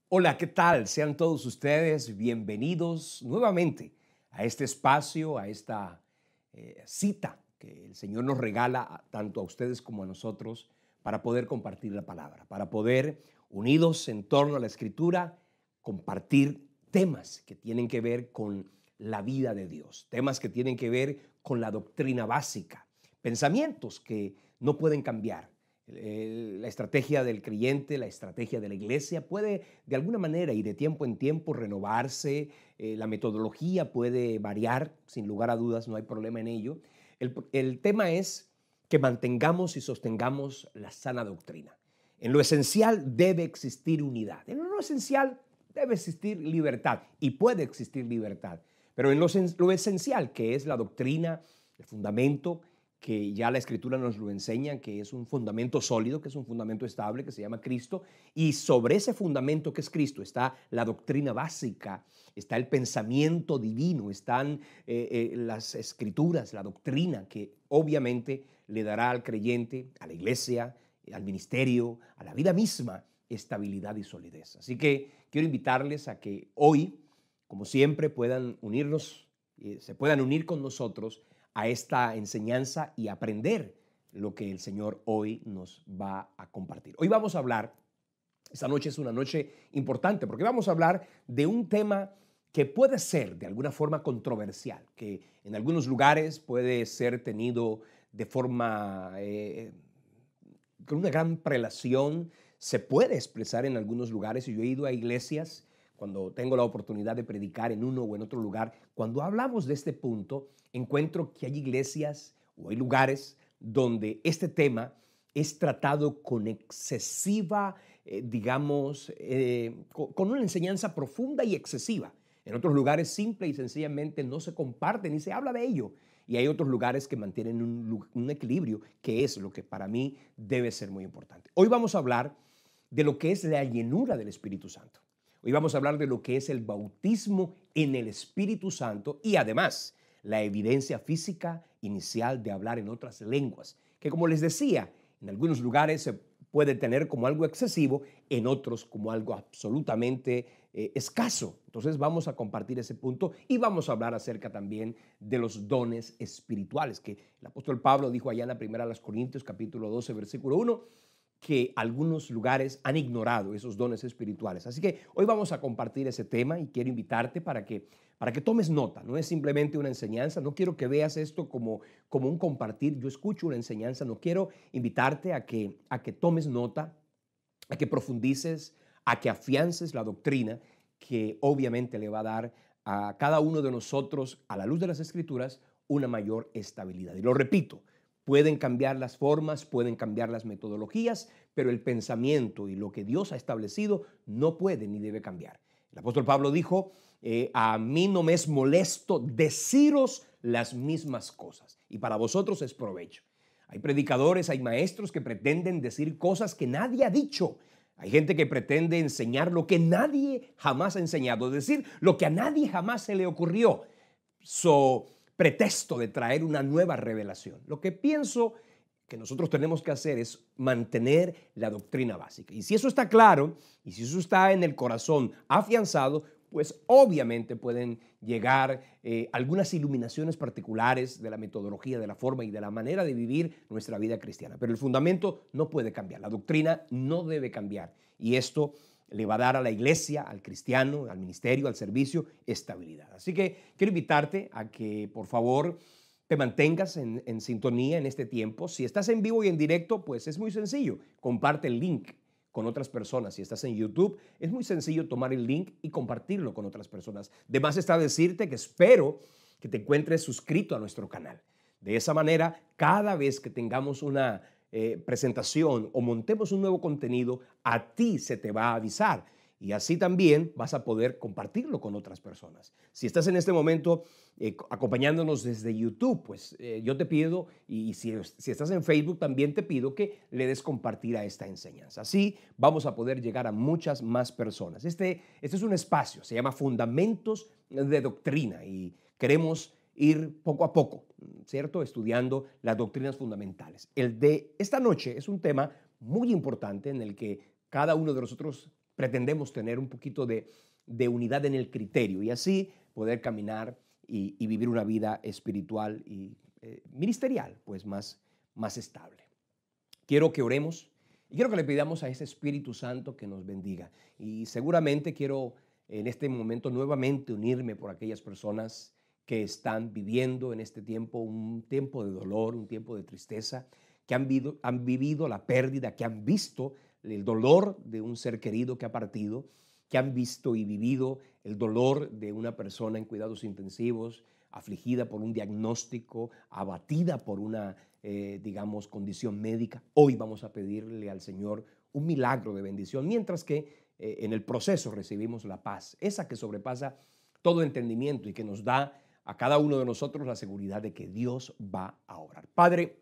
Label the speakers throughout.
Speaker 1: Hola, ¿qué tal? Sean todos ustedes bienvenidos nuevamente a este espacio, a esta cita que el Señor nos regala tanto a ustedes como a nosotros para poder compartir la palabra, para poder, unidos en torno a la Escritura, compartir temas que tienen que ver con la vida de Dios, temas que tienen que ver con la doctrina básica, pensamientos que no pueden cambiar. La estrategia del creyente, la estrategia de la iglesia puede de alguna manera y de tiempo en tiempo renovarse, la metodología puede variar, sin lugar a dudas, no hay problema en ello. El tema es que mantengamos y sostengamos la sana doctrina. En lo esencial debe existir unidad, en lo esencial debe existir libertad y puede existir libertad, pero en lo esencial que es la doctrina, el fundamento, que ya la Escritura nos lo enseña, que es un fundamento sólido, que es un fundamento estable, que se llama Cristo, y sobre ese fundamento que es Cristo está la doctrina básica, está el pensamiento divino, están las Escrituras, la doctrina que obviamente le dará al creyente, a la iglesia, al ministerio, a la vida misma, estabilidad y solidez. Así que quiero invitarles a que hoy, como siempre, puedan unirnos, se puedan unir con nosotros a esta enseñanza y aprender lo que el Señor hoy nos va a compartir. Hoy vamos a hablar, esta noche es una noche importante porque vamos a hablar de un tema que puede ser de alguna forma controversial, que en algunos lugares puede ser tenido de forma con una gran prelación, se puede expresar en algunos lugares y yo he ido a iglesias cuando tengo la oportunidad de predicar en uno o en otro lugar, cuando hablamos de este punto, encuentro que hay iglesias o hay lugares donde este tema es tratado con excesiva, digamos, con una enseñanza profunda y excesiva. En otros lugares simple y sencillamente no se comparte ni se habla de ello. Y hay otros lugares que mantienen un equilibrio, que es lo que para mí debe ser muy importante. Hoy vamos a hablar de lo que es la llenura del Espíritu Santo. Hoy vamos a hablar de lo que es el bautismo en el Espíritu Santo y además la evidencia física inicial de hablar en otras lenguas, que como les decía, en algunos lugares se puede tener como algo excesivo, en otros como algo absolutamente escaso. Entonces vamos a compartir ese punto y vamos a hablar acerca también de los dones espirituales, que el apóstol Pablo dijo allá en la primera de los Corintios, capítulo 12, versículo 1, que algunos lugares han ignorado esos dones espirituales. Así que hoy vamos a compartir ese tema y quiero invitarte para que tomes nota. No es simplemente una enseñanza, no quiero que veas esto como un compartir. Yo escucho una enseñanza, no quiero invitarte a que tomes nota, a que profundices, a que afiances la doctrina que obviamente le va a dar a cada uno de nosotros, a la luz de las Escrituras, una mayor estabilidad. Y lo repito, pueden cambiar las formas, pueden cambiar las metodologías, pero el pensamiento y lo que Dios ha establecido no puede ni debe cambiar. El apóstol Pablo dijo, a mí no me es molesto deciros las mismas cosas y para vosotros es provecho. Hay predicadores, hay maestros que pretenden decir cosas que nadie ha dicho. Hay gente que pretende enseñar lo que nadie jamás ha enseñado, es decir, lo que a nadie jamás se le ocurrió. Pretexto de traer una nueva revelación. Lo que pienso que nosotros tenemos que hacer es mantener la doctrina básica. Y si eso está claro, y si eso está en el corazón afianzado, pues obviamente pueden llegar algunas iluminaciones particulares de la metodología, de la forma y de la manera de vivir nuestra vida cristiana. Pero el fundamento no puede cambiar, la doctrina no debe cambiar. Y esto le va a dar a la iglesia, al cristiano, al ministerio, al servicio, estabilidad. Así que quiero invitarte a que, por favor, te mantengas en sintonía en este tiempo. Si estás en vivo y en directo, pues es muy sencillo. Comparte el link con otras personas. Si estás en YouTube, es muy sencillo tomar el link y compartirlo con otras personas. De más está decirte que espero que te encuentres suscrito a nuestro canal. De esa manera, cada vez que tengamos una presentación o montemos un nuevo contenido, a ti se te va a avisar y así también vas a poder compartirlo con otras personas. Si estás en este momento acompañándonos desde YouTube, pues yo te pido, y si estás en Facebook también te pido que le des compartir a esta enseñanza. Así vamos a poder llegar a muchas más personas. Este es un espacio, se llama Fundamentos de Doctrina y queremos ir poco a poco, ¿cierto? Estudiando las doctrinas fundamentales. El de esta noche es un tema muy importante en el que cada uno de nosotros pretendemos tener un poquito de unidad en el criterio y así poder caminar y vivir una vida espiritual y ministerial, pues más estable. Quiero que oremos y quiero que le pidamos a ese Espíritu Santo que nos bendiga. Y seguramente quiero en este momento nuevamente unirme por aquellas personas que están viviendo en este tiempo un tiempo de dolor, un tiempo de tristeza, que han vivido la pérdida, que han visto el dolor de un ser querido que ha partido, que han visto y vivido el dolor de una persona en cuidados intensivos, afligida por un diagnóstico, abatida por una, digamos, condición médica. Hoy vamos a pedirle al Señor un milagro de bendición, mientras que en el proceso recibimos la paz, esa que sobrepasa todo entendimiento y que nos da a cada uno de nosotros la seguridad de que Dios va a obrar. Padre,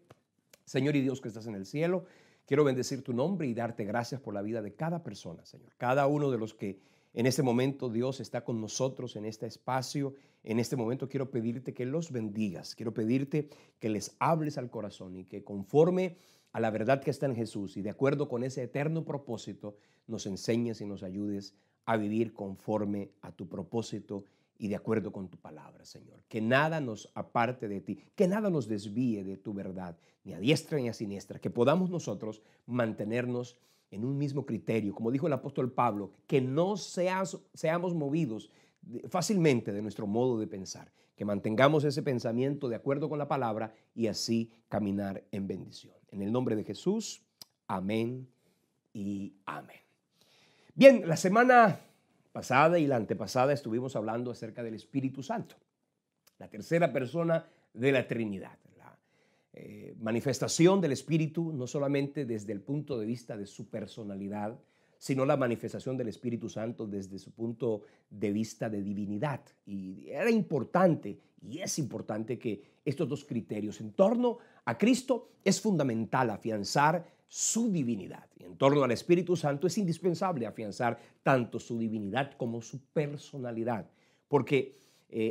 Speaker 1: Señor y Dios que estás en el cielo, quiero bendecir tu nombre y darte gracias por la vida de cada persona, Señor. Cada uno de los que en este momento Dios está con nosotros en este espacio. En este momento quiero pedirte que los bendigas. Quiero pedirte que les hables al corazón y que conforme a la verdad que está en Jesús y de acuerdo con ese eterno propósito, nos enseñes y nos ayudes a vivir conforme a tu propósito y de acuerdo con tu palabra, Señor. Que nada nos aparte de ti, que nada nos desvíe de tu verdad, ni a diestra ni a siniestra, que podamos nosotros mantenernos en un mismo criterio, como dijo el apóstol Pablo, que no seamos movidos fácilmente de nuestro modo de pensar, que mantengamos ese pensamiento de acuerdo con la palabra y así caminar en bendición. En el nombre de Jesús, amén y amén. Bien, la semana pasada y la antepasada estuvimos hablando acerca del Espíritu Santo, la tercera persona de la Trinidad. Manifestación del Espíritu, no solamente desde el punto de vista de su personalidad, sino la manifestación del Espíritu Santo desde su punto de vista de divinidad. Y era importante, y es importante que estos dos criterios en torno a Cristo es fundamental afianzar su divinidad. Y en torno al Espíritu Santo es indispensable afianzar tanto su divinidad como su personalidad, porque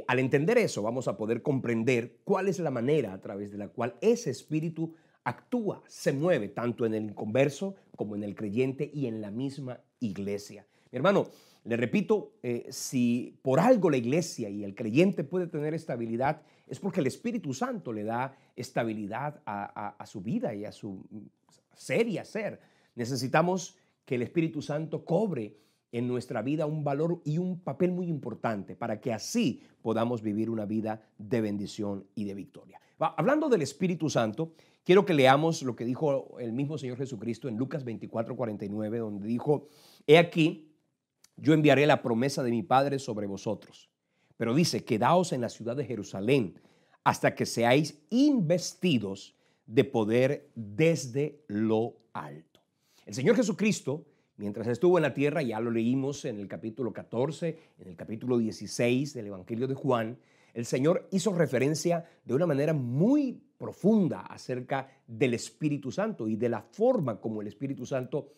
Speaker 1: al entender eso vamos a poder comprender cuál es la manera a través de la cual ese espíritu actúa, se mueve tanto en el inconverso como en el creyente y en la misma iglesia. Mi hermano, le repito, si por algo la iglesia y el creyente puede tener estabilidad, es porque el Espíritu Santo le da estabilidad a su vida y a su ser y hacer. Necesitamos que el Espíritu Santo cobre en nuestra vida un valor y un papel muy importante para que así podamos vivir una vida de bendición y de victoria. Hablando del Espíritu Santo, quiero que leamos lo que dijo el mismo Señor Jesucristo en Lucas 24:49, donde dijo: he aquí, yo enviaré la promesa de mi Padre sobre vosotros. Pero dice: quedaos en la ciudad de Jerusalén hasta que seáis investidos de poder desde lo alto. El Señor Jesucristo, mientras estuvo en la tierra, ya lo leímos en el capítulo 14, en el capítulo 16 del Evangelio de Juan, el Señor hizo referencia de una manera muy profunda acerca del Espíritu Santo y de la forma como el Espíritu Santo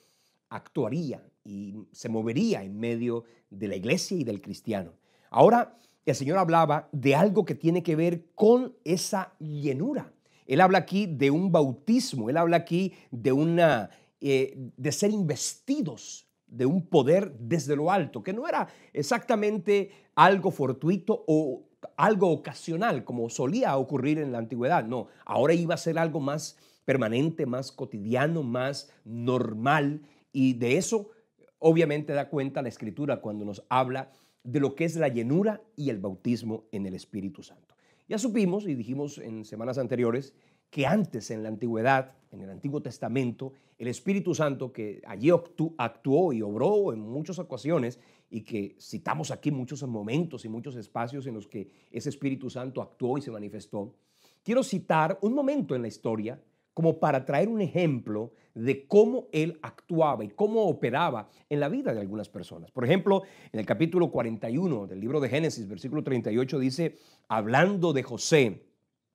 Speaker 1: actuaría y se movería en medio de la iglesia y del cristiano. Ahora, el Señor hablaba de algo que tiene que ver con esa llenura. Él habla aquí de un bautismo, él habla aquí de ser investidos de un poder desde lo alto, que no era exactamente algo fortuito o algo ocasional como solía ocurrir en la antigüedad. No, ahora iba a ser algo más permanente, más cotidiano, más normal, y de eso obviamente da cuenta la Escritura cuando nos habla de lo que es la llenura y el bautismo en el Espíritu Santo. Ya supimos y dijimos en semanas anteriores que antes en la antigüedad, en el Antiguo Testamento, el Espíritu Santo, que allí actuó y obró en muchas ocasiones y que citamos aquí muchos momentos y muchos espacios en los que ese Espíritu Santo actuó y se manifestó, quiero citar un momento en la historia como para traer un ejemplo de cómo él actuaba y cómo operaba en la vida de algunas personas. Por ejemplo, en el capítulo 41 del libro de Génesis, versículo 38, dice, hablando de José: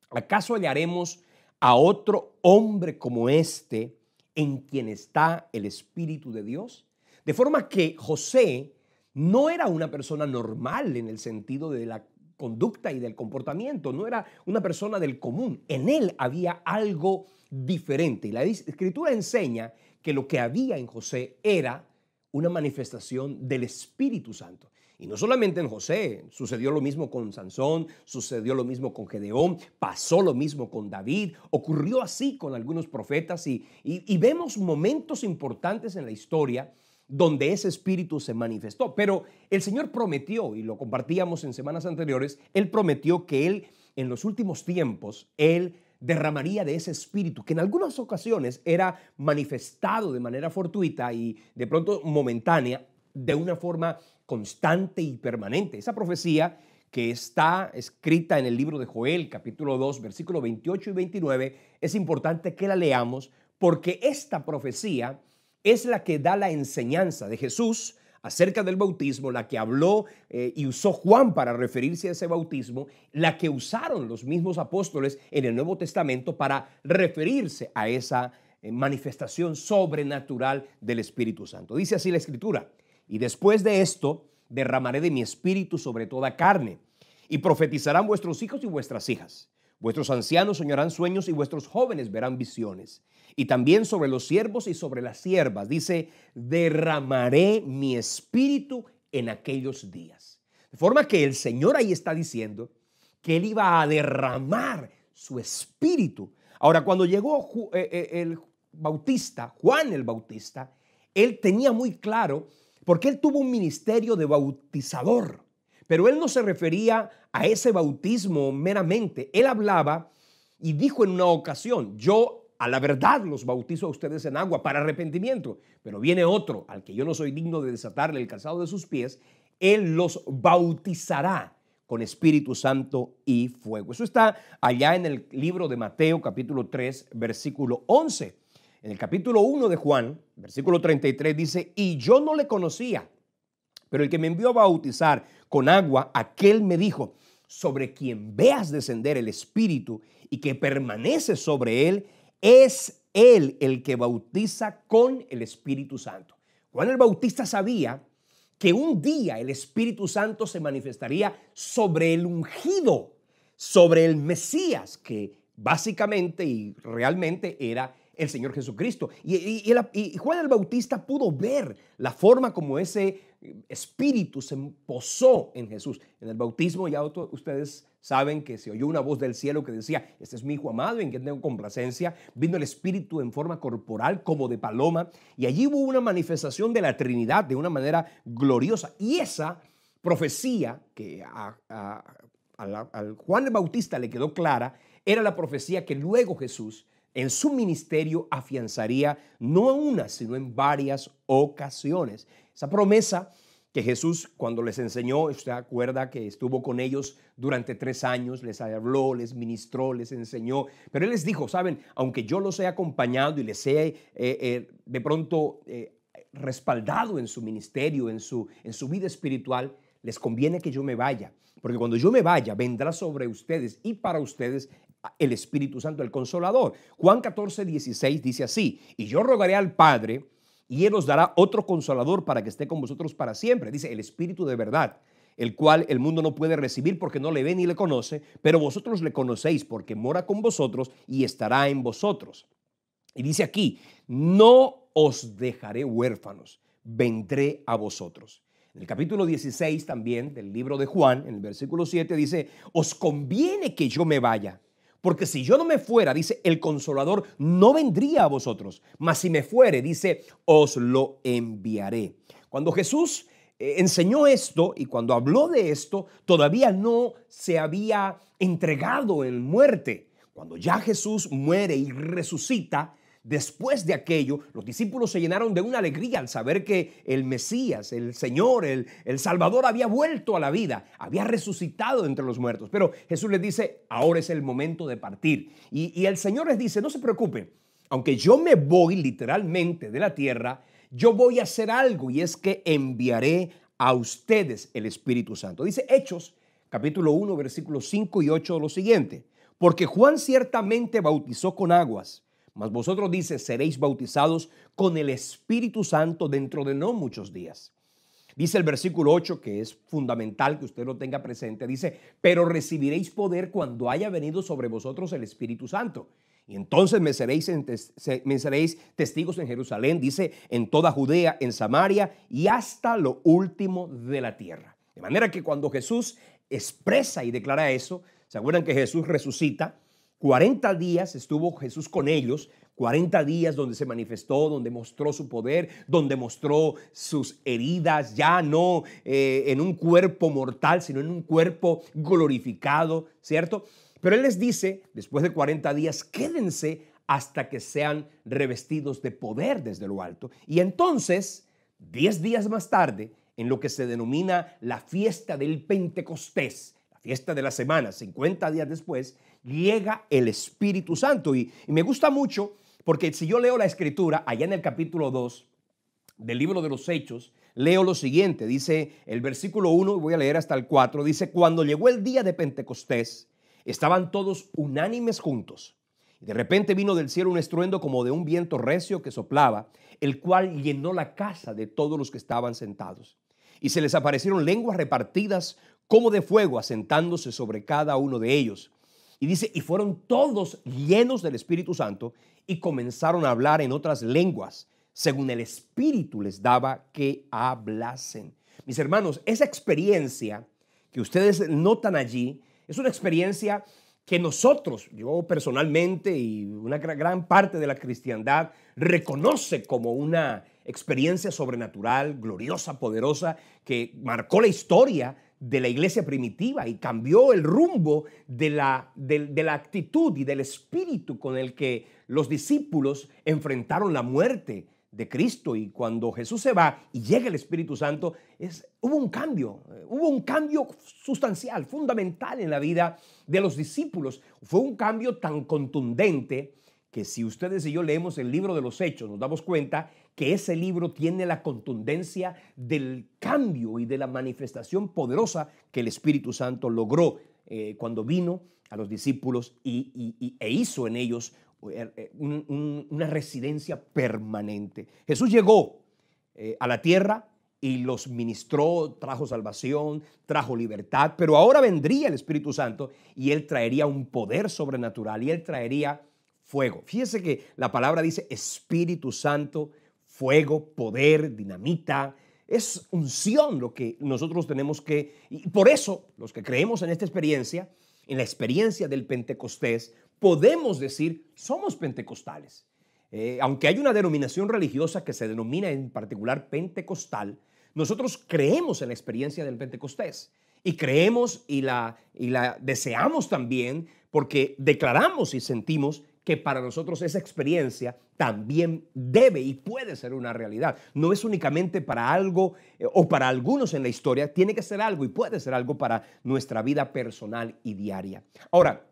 Speaker 1: ¿acaso hallaremos a otro hombre como este en quien está el Espíritu de Dios? De forma que José no era una persona normal en el sentido de la conducta y del comportamiento, no era una persona del común. En él había algo diferente. Y la Escritura enseña que lo que había en José era una manifestación del Espíritu Santo. Y no solamente en José, sucedió lo mismo con Sansón, sucedió lo mismo con Gedeón, pasó lo mismo con David, ocurrió así con algunos profetas y vemos momentos importantes en la historia donde ese espíritu se manifestó. Pero el Señor prometió, y lo compartíamos en semanas anteriores, Él prometió que Él en los últimos tiempos, Él derramaría de ese espíritu que en algunas ocasiones era manifestado de manera fortuita y de pronto momentánea, de una forma constante y permanente. Esa profecía que está escrita en el libro de Joel, capítulo 2, versículos 28 y 29, es importante que la leamos porque esta profecía es la que da la enseñanza de Jesús acerca del bautismo, la que habló y usó Juan para referirse a ese bautismo, la que usaron los mismos apóstoles en el Nuevo Testamento para referirse a esa manifestación sobrenatural del Espíritu Santo. Dice así la Escritura: y después de esto derramaré de mi espíritu sobre toda carne, y profetizarán vuestros hijos y vuestras hijas. Vuestros ancianos soñarán sueños y vuestros jóvenes verán visiones. Y también sobre los siervos y sobre las siervas, dice, derramaré mi espíritu en aquellos días. De forma que el Señor ahí está diciendo que Él iba a derramar su espíritu. Ahora, cuando llegó el Bautista, Juan el Bautista, él tenía muy claro, porque él tuvo un ministerio de bautizador, pero él no se refería a ese bautismo meramente. Él hablaba y dijo en una ocasión: yo a la verdad los bautizo a ustedes en agua para arrepentimiento, pero viene otro al que yo no soy digno de desatarle el calzado de sus pies. Él los bautizará con Espíritu Santo y fuego. Eso está allá en el libro de Mateo, capítulo 3, versículo 11. En el capítulo 1 de Juan, versículo 33, dice: y yo no le conocía, pero el que me envió a bautizar con agua, aquel me dijo: sobre quien veas descender el Espíritu y que permanece sobre él, es él el que bautiza con el Espíritu Santo. Juan el Bautista sabía que un día el Espíritu Santo se manifestaría sobre el ungido, sobre el Mesías, que básicamente y realmente era el Señor Jesucristo. Y Juan el Bautista pudo ver la forma como ese Espíritu se posó en Jesús. En el bautismo ya ustedes saben que se oyó una voz del cielo que decía: este es mi Hijo amado en quien tengo complacencia. Vino el Espíritu en forma corporal como de paloma y allí hubo una manifestación de la Trinidad de una manera gloriosa. Y esa profecía que al Juan el Bautista le quedó clara era la profecía que luego Jesús en su ministerio afianzaría no en una, sino en varias ocasiones. Esa promesa que Jesús, cuando les enseñó, usted acuerda que estuvo con ellos durante 3 años, les habló, les ministró, les enseñó, pero Él les dijo: saben, aunque yo los he acompañado y les he de pronto respaldado en su ministerio, en su vida espiritual, les conviene que yo me vaya, porque cuando yo me vaya, vendrá sobre ustedes y para ustedes el Espíritu Santo, el Consolador. Juan 14, 16 dice así: y yo rogaré al Padre, y Él os dará otro Consolador para que esté con vosotros para siempre. Dice: el Espíritu de verdad, el cual el mundo no puede recibir porque no le ve ni le conoce, pero vosotros le conocéis porque mora con vosotros y estará en vosotros. Y dice aquí: no os dejaré huérfanos, vendré a vosotros. En el capítulo 16 también del libro de Juan, en el versículo 7 dice: os conviene que yo me vaya, porque si yo no me fuera, dice, el Consolador no vendría a vosotros, mas si me fuere, dice, os lo enviaré. Cuando Jesús enseñó esto y cuando habló de esto, todavía no se había entregado en muerte. Cuando ya Jesús muere y resucita, después de aquello, los discípulos se llenaron de una alegría al saber que el Mesías, el Señor, el Salvador había vuelto a la vida, había resucitado entre los muertos. Pero Jesús les dice: ahora es el momento de partir. Y el Señor les dice: no se preocupen, aunque yo me voy literalmente de la tierra, yo voy a hacer algo, y es que enviaré a ustedes el Espíritu Santo. Dice Hechos, capítulo 1, versículos 5 y 8, lo siguiente: porque Juan ciertamente bautizó con aguas, mas vosotros, dice, seréis bautizados con el Espíritu Santo dentro de no muchos días. Dice el versículo 8, que es fundamental que usted lo tenga presente, dice: pero recibiréis poder cuando haya venido sobre vosotros el Espíritu Santo, Y entonces me seréis testigos en Jerusalén, dice, en toda Judea, en Samaria y hasta lo último de la tierra. De manera que cuando Jesús expresa y declara eso, ¿se acuerdan que Jesús resucita? 40 días estuvo Jesús con ellos, 40 días donde se manifestó, donde mostró su poder, donde mostró sus heridas, ya no en un cuerpo mortal, sino en un cuerpo glorificado, ¿cierto? Pero Él les dice, después de 40 días, quédense hasta que sean revestidos de poder desde lo alto. Y entonces, 10 días más tarde, en lo que se denomina la fiesta del Pentecostés, la fiesta de la semana, 50 días después, llega el Espíritu Santo. Y me gusta mucho porque si yo leo la Escritura, allá en el capítulo 2 del libro de los Hechos, leo lo siguiente, dice el versículo 1, voy a leer hasta el 4, dice, cuando llegó el día de Pentecostés, estaban todos unánimes juntos. Y de repente vino del cielo un estruendo como de un viento recio que soplaba, el cual llenó la casa de todos los que estaban sentados. Y se les aparecieron lenguas repartidas como de fuego, asentándose sobre cada uno de ellos. Y dice, y fueron todos llenos del Espíritu Santo y comenzaron a hablar en otras lenguas, según el Espíritu les daba que hablasen. Mis hermanos, esa experiencia que ustedes notan allí es una experiencia que nosotros, yo personalmente y una gran parte de la cristiandad, reconoce como una experiencia sobrenatural, gloriosa, poderosa, que marcó la historia de la iglesia primitiva y cambió el rumbo de la actitud y del espíritu con el que los discípulos enfrentaron la muerte de Cristo. Y cuando Jesús se va y llega el Espíritu Santo, hubo un cambio sustancial, fundamental en la vida de los discípulos. Fue un cambio tan contundente que si ustedes y yo leemos el libro de los Hechos, nos damos cuenta que ese libro tiene la contundencia del cambio y de la manifestación poderosa que el Espíritu Santo logró cuando vino a los discípulos e hizo en ellos una residencia permanente. Jesús llegó a la tierra y los ministró, trajo salvación, trajo libertad, pero ahora vendría el Espíritu Santo y Él traería un poder sobrenatural y Él traería fuego. Fíjese que la palabra dice Espíritu Santo, fuego, poder, dinamita. Es unción lo que nosotros tenemos que, y por eso los que creemos en esta experiencia, en la experiencia del Pentecostés, podemos decir, somos pentecostales. Aunque hay una denominación religiosa que se denomina en particular pentecostal, nosotros creemos en la experiencia del Pentecostés y creemos y la deseamos también porque declaramos y sentimos que para nosotros esa experiencia también debe y puede ser una realidad. No es únicamente para algo o para algunos en la historia, tiene que ser algo y puede ser algo para nuestra vida personal y diaria. Ahora,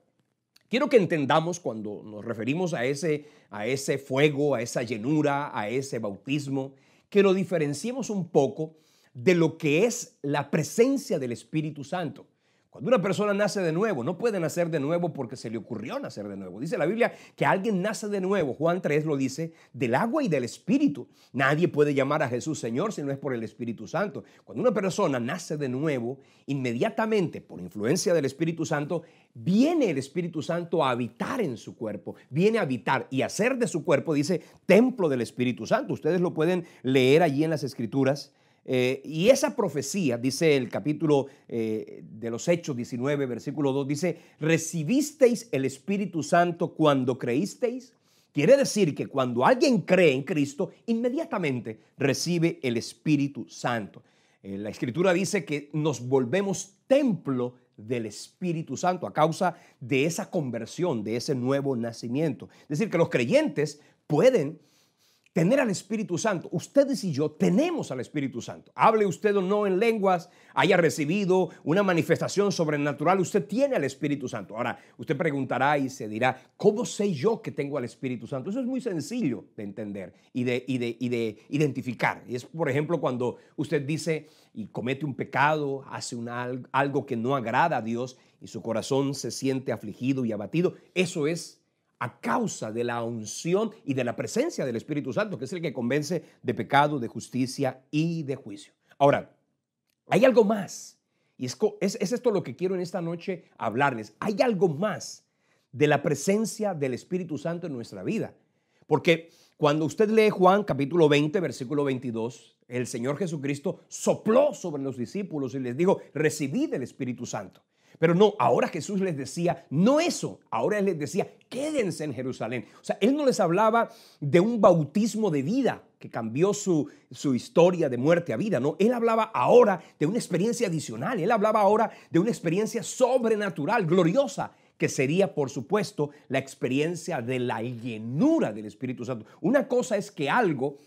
Speaker 1: quiero que entendamos cuando nos referimos a ese fuego, a esa llenura, a ese bautismo, que lo diferenciemos un poco de lo que es la presencia del Espíritu Santo. Cuando una persona nace de nuevo, no puede nacer de nuevo porque se le ocurrió nacer de nuevo. Dice la Biblia que alguien nace de nuevo, Juan 3 lo dice, del agua y del Espíritu. Nadie puede llamar a Jesús Señor si no es por el Espíritu Santo. Cuando una persona nace de nuevo, inmediatamente por influencia del Espíritu Santo, viene el Espíritu Santo a habitar en su cuerpo, viene a habitar y hacer de su cuerpo, dice, templo del Espíritu Santo. Ustedes lo pueden leer allí en las Escrituras. Y esa profecía, dice el capítulo de los Hechos 19, versículo 2, dice, ¿recibisteis el Espíritu Santo cuando creísteis? Quiere decir que cuando alguien cree en Cristo, inmediatamente recibe el Espíritu Santo. La Escritura dice que nos volvemos templo del Espíritu Santo a causa de esa conversión, de ese nuevo nacimiento. Es decir, que los creyentes pueden tener al Espíritu Santo. Ustedes y yo tenemos al Espíritu Santo. Hable usted o no en lenguas, haya recibido una manifestación sobrenatural, usted tiene al Espíritu Santo. Ahora, usted preguntará y se dirá, ¿cómo sé yo que tengo al Espíritu Santo? Eso es muy sencillo de entender y de identificar. Y es, por ejemplo, cuando usted dice y comete un pecado, hace algo que no agrada a Dios y su corazón se siente afligido y abatido. Eso es a causa de la unción y de la presencia del Espíritu Santo, que es el que convence de pecado, de justicia y de juicio. Ahora, hay algo más, y es esto lo que quiero en esta noche hablarles. Hay algo más de la presencia del Espíritu Santo en nuestra vida. Porque cuando usted lee Juan capítulo 20, versículo 22, el Señor Jesucristo sopló sobre los discípulos y les dijo, recibid el Espíritu Santo. Pero no, ahora Jesús les decía, no eso, ahora Él les decía, quédense en Jerusalén. O sea, Él no les hablaba de un bautismo de vida que cambió su historia de muerte a vida, no. Él hablaba ahora de una experiencia adicional, Él hablaba ahora de una experiencia sobrenatural, gloriosa, que sería, por supuesto, la experiencia de la llenura del Espíritu Santo. Una cosa es que algo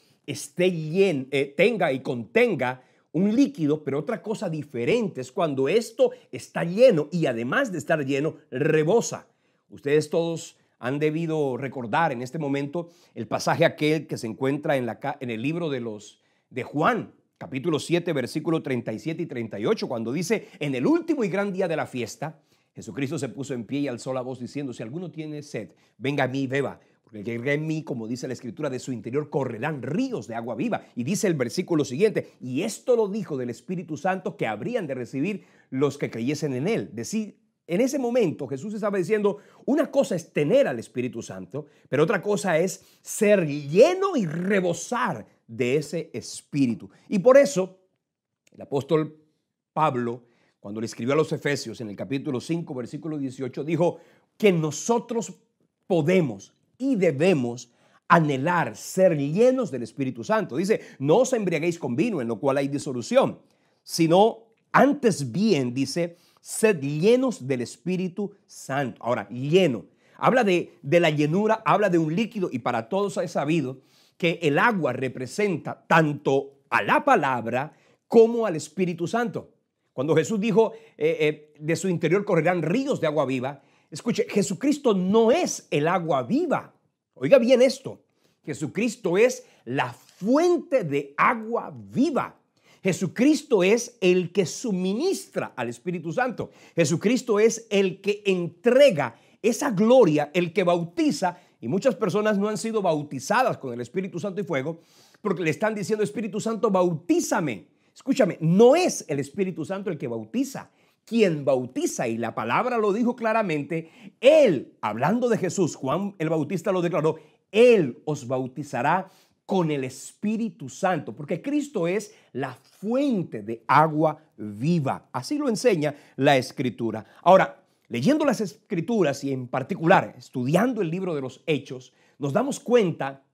Speaker 1: tenga y contenga un líquido, pero otra cosa diferente es cuando esto está lleno y además de estar lleno, rebosa. Ustedes todos han debido recordar en este momento el pasaje aquel que se encuentra en el libro de Juan, capítulo 7, versículo 37 y 38, cuando dice, en el último y gran día de la fiesta, Jesucristo se puso en pie y alzó la voz diciendo, si alguno tiene sed, venga a mí y beba. Porque el que cree en mí, como dice la Escritura, de su interior correrán ríos de agua viva. Y dice el versículo siguiente, y esto lo dijo del Espíritu Santo que habrían de recibir los que creyesen en él. En ese momento Jesús estaba diciendo, una cosa es tener al Espíritu Santo, pero otra cosa es ser lleno y rebosar de ese Espíritu. Y por eso el apóstol Pablo, cuando le escribió a los Efesios en el capítulo 5, versículo 18, dijo que nosotros podemos y debemos anhelar ser llenos del Espíritu Santo. Dice, no os embriaguéis con vino, en lo cual hay disolución, sino antes bien, dice, sed llenos del Espíritu Santo. Ahora, lleno. Habla de la llenura, habla de un líquido, y para todos es sabido que el agua representa tanto a la palabra como al Espíritu Santo. Cuando Jesús dijo, de su interior correrán ríos de agua viva, escuche, Jesucristo no es el agua viva. Oiga bien esto, Jesucristo es la fuente de agua viva. Jesucristo es el que suministra al Espíritu Santo. Jesucristo es el que entrega esa gloria, el que bautiza. Y muchas personas no han sido bautizadas con el Espíritu Santo y fuego porque le están diciendo, Espíritu Santo, bautízame. Escúchame, no es el Espíritu Santo el que bautiza. Quien bautiza, y la palabra lo dijo claramente, Él, hablando de Jesús, Juan el Bautista lo declaró, Él os bautizará con el Espíritu Santo, porque Cristo es la fuente de agua viva. Así lo enseña la Escritura. Ahora, leyendo las Escrituras y en particular estudiando el libro de los Hechos, nos damos cuenta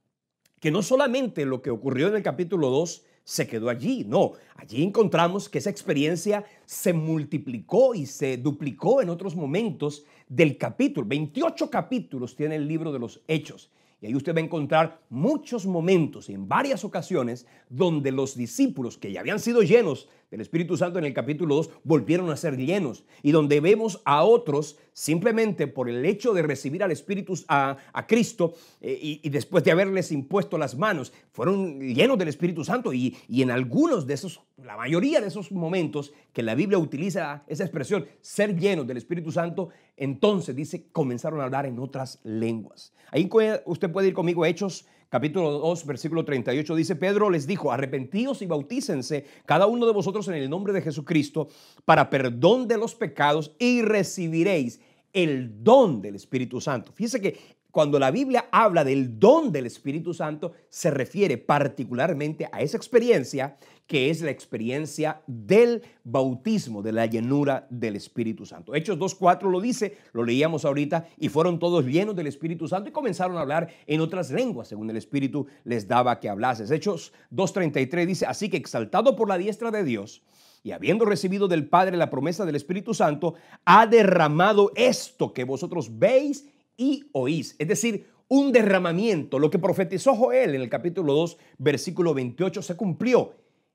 Speaker 1: que no solamente lo que ocurrió en el capítulo 2 se quedó allí, no, allí encontramos que esa experiencia se multiplicó y se duplicó en otros momentos del capítulo. 28 capítulos tiene el libro de los Hechos. Y ahí usted va a encontrar muchos momentos y en varias ocasiones donde los discípulos que ya habían sido llenos del Espíritu Santo en el capítulo 2 volvieron a ser llenos, y donde vemos a otros simplemente por el hecho de recibir al Espíritu, a Cristo, y después de haberles impuesto las manos, fueron llenos del Espíritu Santo, y en algunos de esos, la mayoría de esos momentos que la Biblia utiliza esa expresión, ser llenos del Espíritu Santo, entonces dice, comenzaron a hablar en otras lenguas. Ahí usted puede ir conmigo a Hechos capítulo 2, versículo 38, dice, Pedro les dijo, arrepentíos y bautícense cada uno de vosotros en el nombre de Jesucristo para perdón de los pecados y recibiréis el don del Espíritu Santo. Fíjese que cuando la Biblia habla del don del Espíritu Santo, se refiere particularmente a esa experiencia que es la experiencia del bautismo, de la llenura del Espíritu Santo. Hechos 2:4 lo dice, lo leíamos ahorita, y fueron todos llenos del Espíritu Santo y comenzaron a hablar en otras lenguas, según el Espíritu les daba que hablases. Hechos 2:33 dice, así que exaltado por la diestra de Dios, y habiendo recibido del Padre la promesa del Espíritu Santo, ha derramado esto que vosotros veis y oís. Es decir, un derramamiento. Lo que profetizó Joel en el capítulo 2, versículo 28, se cumplió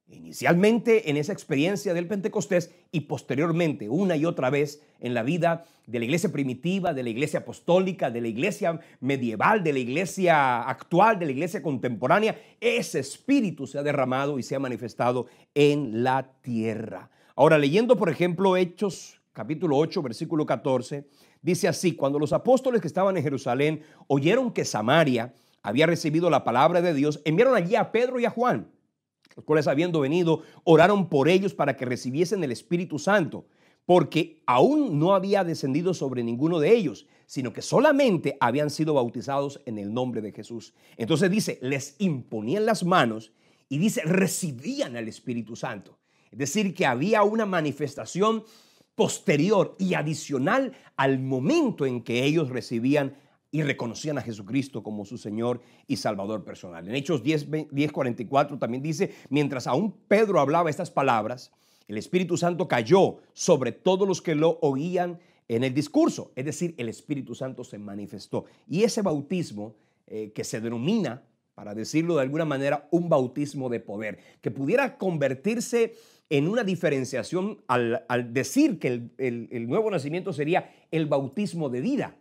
Speaker 1: inicialmente en esa experiencia del Pentecostés y posteriormente una y otra vez en la vida de la iglesia primitiva, de la iglesia apostólica, de la iglesia medieval, de la iglesia actual, de la iglesia contemporánea. Ese espíritu se ha derramado y se ha manifestado en la tierra. Ahora, leyendo por ejemplo Hechos capítulo 8, versículo 14, dice así, cuando los apóstoles que estaban en Jerusalén oyeron que Samaria había recibido la palabra de Dios, enviaron allí a Pedro y a Juan, los cuales habiendo venido, oraron por ellos para que recibiesen el Espíritu Santo, porque aún no había descendido sobre ninguno de ellos, sino que solamente habían sido bautizados en el nombre de Jesús. Entonces dice, les imponían las manos y dice, recibían al Espíritu Santo. Es decir, que había una manifestación posterior y adicional al momento en que ellos recibían y reconocían a Jesucristo como su Señor y Salvador personal. En Hechos 10:44 también dice, mientras aún Pedro hablaba estas palabras, el Espíritu Santo cayó sobre todos los que lo oían en el discurso. Es decir, el Espíritu Santo se manifestó. Y ese bautismo que se denomina, para decirlo de alguna manera, un bautismo de poder, que pudiera convertirse en una diferenciación al decir que el nuevo nacimiento sería el bautismo de vida.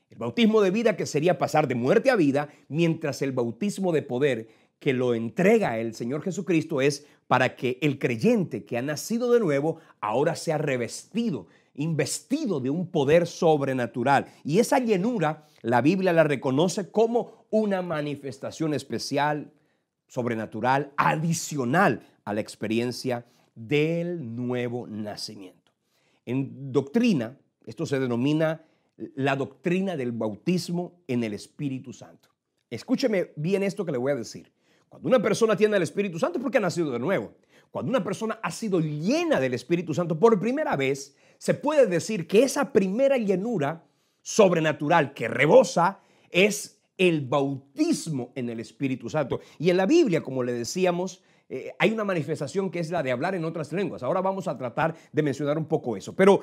Speaker 1: El bautismo de vida que sería pasar de muerte a vida, mientras el bautismo de poder que lo entrega el Señor Jesucristo es para que el creyente que ha nacido de nuevo ahora sea revestido, investido de un poder sobrenatural. Y esa llenura la Biblia la reconoce como una manifestación especial, sobrenatural, adicional a la experiencia del nuevo nacimiento. En doctrina, esto se denomina la doctrina del bautismo en el Espíritu Santo. Escúcheme bien esto que le voy a decir. Cuando una persona tiene el Espíritu Santo es porque ha nacido de nuevo. Cuando una persona ha sido llena del Espíritu Santo por primera vez, se puede decir que esa primera llenura sobrenatural que rebosa es el bautismo en el Espíritu Santo. Y en la Biblia, como le decíamos, hay una manifestación que es la de hablar en otras lenguas. Ahora vamos a tratar de mencionar un poco eso. Pero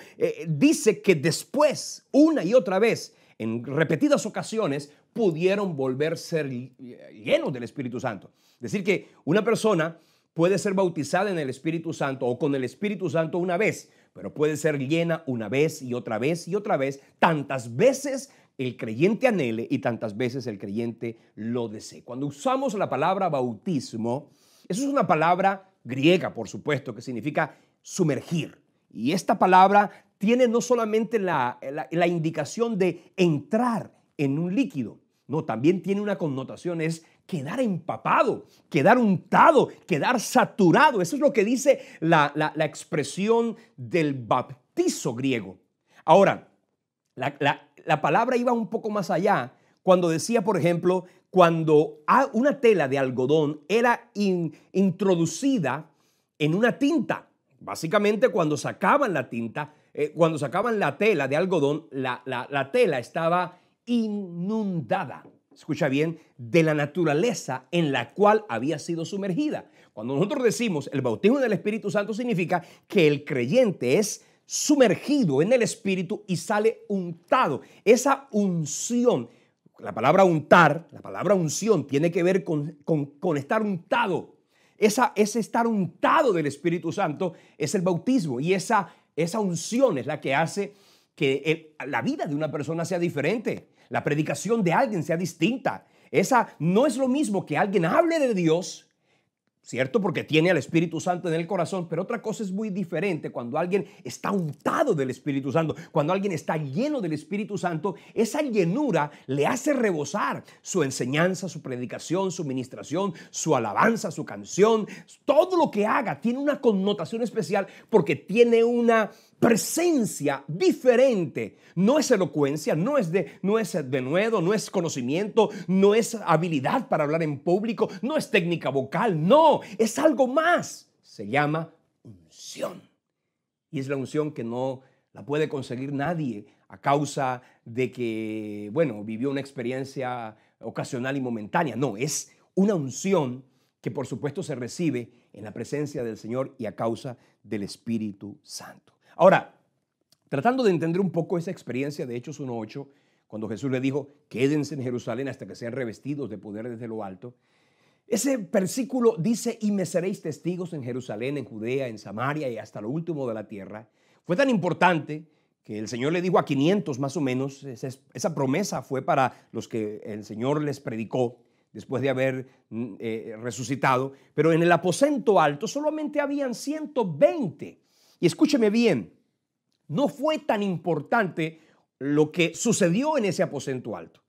Speaker 1: dice que después, una y otra vez, en repetidas ocasiones, pudieron volver a ser llenos del Espíritu Santo. Es decir, que una persona puede ser bautizada en el Espíritu Santo o con el Espíritu Santo una vez, pero puede ser llena una vez y otra vez y otra vez, tantas veces el creyente anhele y tantas veces el creyente lo desee. Cuando usamos la palabra bautismo, eso es una palabra griega, por supuesto, que significa sumergir. Y esta palabra tiene no solamente la indicación de entrar en un líquido, no, también tiene una connotación, es quedar empapado, quedar untado, quedar saturado. Eso es lo que dice la expresión del bautizo griego. Ahora, la palabra iba un poco más allá cuando decía, por ejemplo, cuando una tela de algodón era introducida en una tinta. Básicamente, cuando sacaban la tinta, cuando sacaban la tela de algodón, la tela estaba inundada, escucha bien, de la naturaleza en la cual había sido sumergida. Cuando nosotros decimos el bautismo del Espíritu Santo, significa que el creyente es sumergido en el Espíritu y sale untado. Esa unción, la palabra untar, la palabra unción tiene que ver con estar untado. Ese estar untado del Espíritu Santo es el bautismo, y esa unción es la que hace que la vida de una persona sea diferente, la predicación de alguien sea distinta. Esa no es lo mismo que alguien hable de Dios, ¿cierto? Porque tiene al Espíritu Santo en el corazón, pero otra cosa es muy diferente cuando alguien está untado del Espíritu Santo, cuando alguien está lleno del Espíritu Santo. Esa llenura le hace rebosar su enseñanza, su predicación, su ministración, su alabanza, su canción. Todo lo que haga tiene una connotación especial porque tiene una presencia diferente. No es elocuencia, no es denuedo, no es conocimiento, no es habilidad para hablar en público, no es técnica vocal, no, es algo más. Se llama unción. Y es la unción que no la puede conseguir nadie a causa de que, vivió una experiencia ocasional y momentánea. No, es una unción que por supuesto se recibe en la presencia del Señor y a causa del Espíritu Santo. Ahora, tratando de entender un poco esa experiencia de Hechos 1:8, cuando Jesús le dijo, quédense en Jerusalén hasta que sean revestidos de poder desde lo alto, ese versículo dice, y me seréis testigos en Jerusalén, en Judea, en Samaria y hasta lo último de la tierra. Fue tan importante que el Señor le dijo a 500 más o menos, esa promesa fue para los que el Señor les predicó después de haber resucitado, pero en el aposento alto solamente habían 120. Y escúcheme bien, no fue tan importante lo que sucedió en ese aposento alto,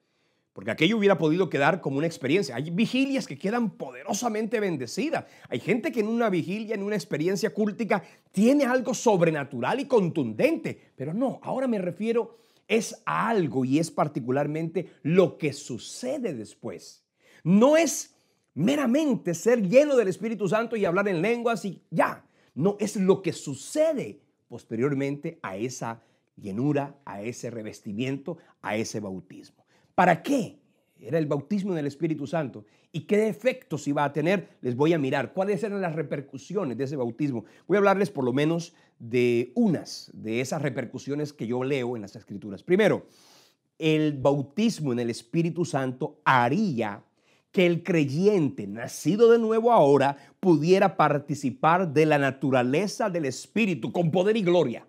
Speaker 1: porque aquello hubiera podido quedar como una experiencia. Hay vigilias que quedan poderosamente bendecidas. Hay gente que en una vigilia, en una experiencia cúltica, tiene algo sobrenatural y contundente. Pero no, ahora me refiero es a algo y es particularmente lo que sucede después. No es meramente ser lleno del Espíritu Santo y hablar en lenguas y ya. No, es lo que sucede posteriormente a esa llenura, a ese revestimiento, a ese bautismo. ¿Para qué era el bautismo en el Espíritu Santo? ¿Y qué efectos iba a tener? Les voy a mirar cuáles eran las repercusiones de ese bautismo. Voy a hablarles por lo menos de unas de esas repercusiones que yo leo en las Escrituras. Primero, el bautismo en el Espíritu Santo haría que el creyente nacido de nuevo ahora pudiera participar de la naturaleza del Espíritu con poder y gloria.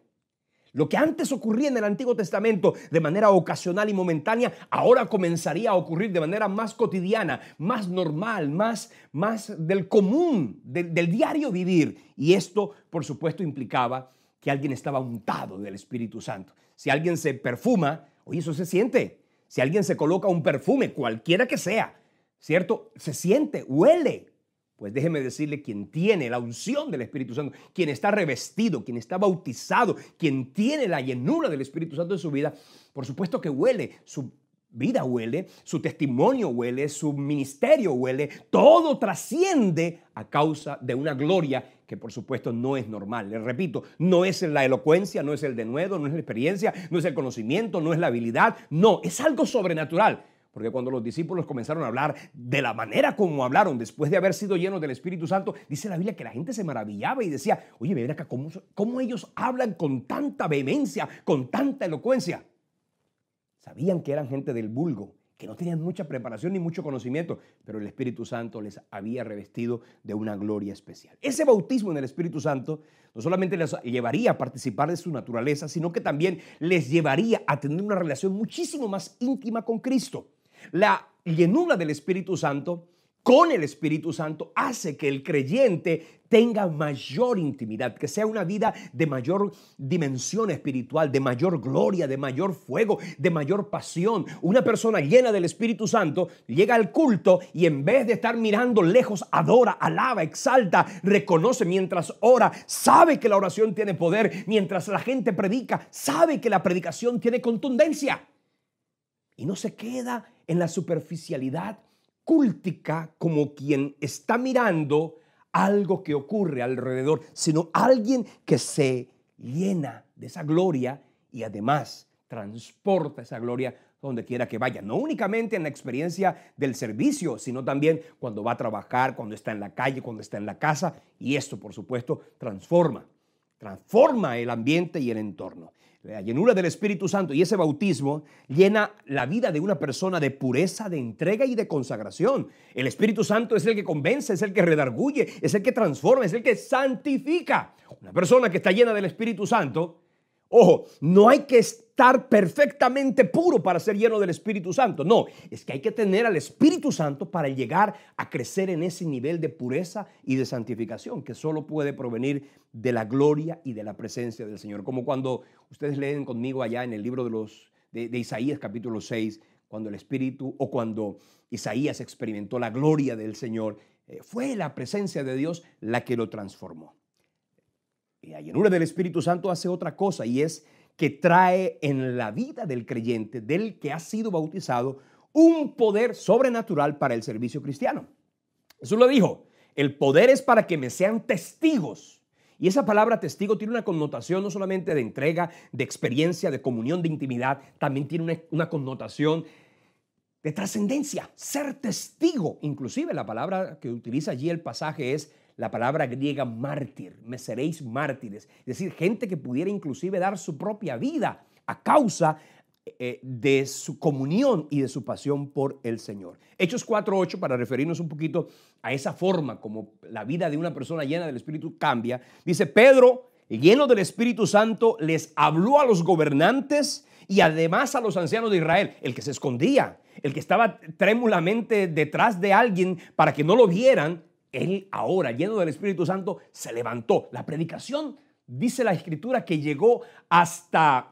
Speaker 1: Lo que antes ocurría en el Antiguo Testamento de manera ocasional y momentánea, ahora comenzaría a ocurrir de manera más cotidiana, más normal, más del común, del diario vivir. Y esto, por supuesto, implicaba que alguien estaba untado del Espíritu Santo. Si alguien se perfuma, oye, eso se siente. Si alguien se coloca un perfume, cualquiera que sea, ¿cierto? Se siente, huele. Pues déjeme decirle, quien tiene la unción del Espíritu Santo, quien está revestido, quien está bautizado, quien tiene la llenura del Espíritu Santo en su vida, por supuesto que huele, su vida huele, su testimonio huele, su ministerio huele, todo trasciende a causa de una gloria que por supuesto no es normal. Les repito, no es la elocuencia, no es el denuedo, no es la experiencia, no es el conocimiento, no es la habilidad, no, es algo sobrenatural. Porque cuando los discípulos comenzaron a hablar de la manera como hablaron después de haber sido llenos del Espíritu Santo, dice la Biblia que la gente se maravillaba y decía, oye, ven acá, ¿cómo ellos hablan con tanta vehemencia, con tanta elocuencia? Sabían que eran gente del vulgo, que no tenían mucha preparación ni mucho conocimiento, pero el Espíritu Santo les había revestido de una gloria especial. Ese bautismo en el Espíritu Santo no solamente les llevaría a participar de su naturaleza, sino que también les llevaría a tener una relación muchísimo más íntima con Cristo. La llenura del Espíritu Santo con el Espíritu Santo hace que el creyente tenga mayor intimidad, que sea una vida de mayor dimensión espiritual, de mayor gloria, de mayor fuego, de mayor pasión. Una persona llena del Espíritu Santo llega al culto y en vez de estar mirando lejos, adora, alaba, exalta, reconoce mientras ora, sabe que la oración tiene poder, mientras la gente predica, sabe que la predicación tiene contundencia. Y no se queda en la superficialidad cúltica como quien está mirando algo que ocurre alrededor, sino alguien que se llena de esa gloria y además transporta esa gloria donde quiera que vaya. No únicamente en la experiencia del servicio, sino también cuando va a trabajar, cuando está en la calle, cuando está en la casa. Y esto, por supuesto, transforma el ambiente y el entorno. La llenura del Espíritu Santo y ese bautismo llena la vida de una persona de pureza, de entrega y de consagración. El Espíritu Santo es el que convence, es el que redarguye, es el que transforma, es el que santifica. Una persona que está llena del Espíritu Santo, ojo, no hay que estar perfectamente puro para ser lleno del Espíritu Santo. No, es que hay que tener al Espíritu Santo para llegar a crecer en ese nivel de pureza y de santificación que solo puede provenir de la gloria y de la presencia del Señor. Como cuando ustedes leen conmigo allá en el libro de Isaías capítulo 6, cuando el Espíritu o cuando Isaías experimentó la gloria del Señor, fue la presencia de Dios la que lo transformó. Y la llenura del Espíritu Santo hace otra cosa y es que trae en la vida del creyente, del que ha sido bautizado, un poder sobrenatural para el servicio cristiano. Jesús lo dijo, el poder es para que me sean testigos. Y esa palabra testigo tiene una connotación no solamente de entrega, de experiencia, de comunión, de intimidad, también tiene una connotación de trascendencia, ser testigo. Inclusive la palabra que utiliza allí el pasaje es la palabra griega mártir, me seréis mártires, es decir, gente que pudiera inclusive dar su propia vida a causa de su comunión y de su pasión por el Señor. Hechos 4:8, para referirnos un poquito a esa forma como la vida de una persona llena del Espíritu cambia, dice Pedro, lleno del Espíritu Santo, les habló a los gobernantes y además a los ancianos de Israel, el que se escondía, el que estaba trémulamente detrás de alguien para que no lo vieran. Él ahora, lleno del Espíritu Santo, se levantó. La predicación, dice la Escritura, que llegó hasta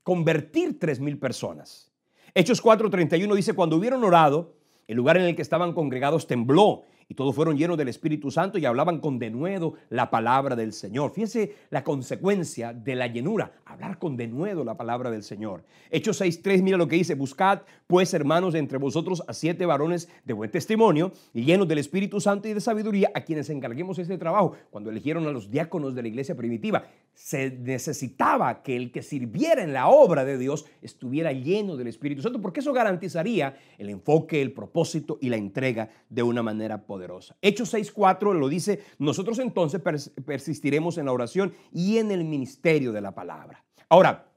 Speaker 1: convertir 3,000 personas. Hechos 4:31 dice, cuando hubieron orado, el lugar en el que estaban congregados tembló Y todos fueron llenos del Espíritu Santo y hablaban con denuedo la palabra del Señor. Fíjese la consecuencia de la llenura, hablar con denuedo la palabra del Señor. Hechos 6:3, mira lo que dice: buscad pues, hermanos, entre vosotros a 7 varones de buen testimonio, llenos del Espíritu Santo y de sabiduría, a quienes encarguemos este trabajo. Cuando eligieron a los diáconos de la iglesia primitiva, se necesitaba que el que sirviera en la obra de Dios estuviera lleno del Espíritu Santo, porque eso garantizaría el enfoque, el propósito y la entrega de una manera poderosa. Hechos 6:4 lo dice: nosotros entonces persistiremos en la oración y en el ministerio de la palabra. Ahora,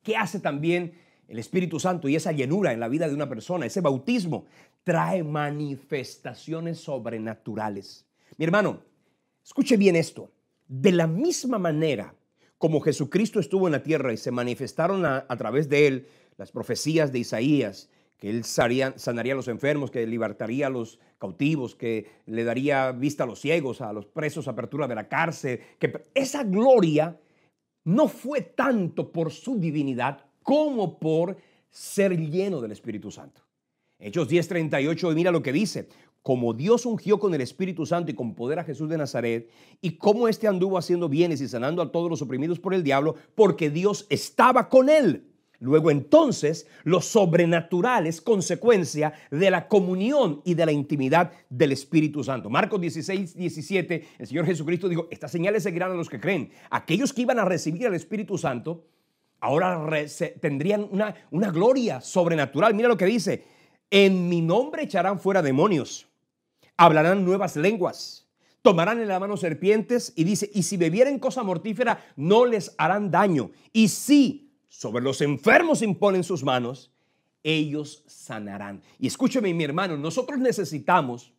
Speaker 1: ¿qué hace también el Espíritu Santo y esa llenura en la vida de una persona? Ese bautismo trae manifestaciones sobrenaturales. Mi hermano, escuche bien esto. De la misma manera como Jesucristo estuvo en la tierra y se manifestaron a través de él las profecías de Isaías, que él sanaría a los enfermos, que libertaría a los cautivos, que le daría vista a los ciegos, a los presos, apertura de la cárcel, que esa gloria no fue tanto por su divinidad como por ser lleno del Espíritu Santo. Hechos 10:38, mira lo que dice: como Dios ungió con el Espíritu Santo y con poder a Jesús de Nazaret, y cómo éste anduvo haciendo bienes y sanando a todos los oprimidos por el diablo, porque Dios estaba con él. Luego entonces lo sobrenatural es consecuencia de la comunión y de la intimidad del Espíritu Santo. Marcos 16:17, el Señor Jesucristo dijo: estas señales seguirán a los que creen. Aquellos que iban a recibir al Espíritu Santo ahora tendrían una gloria sobrenatural. Mira lo que dice: en mi nombre echarán fuera demonios, hablarán nuevas lenguas, tomarán en la mano serpientes, y dice: y si bebieren cosa mortífera no les harán daño, y si sobre los enfermos imponen sus manos, ellos sanarán. Y escúcheme, mi hermano, nosotros necesitamos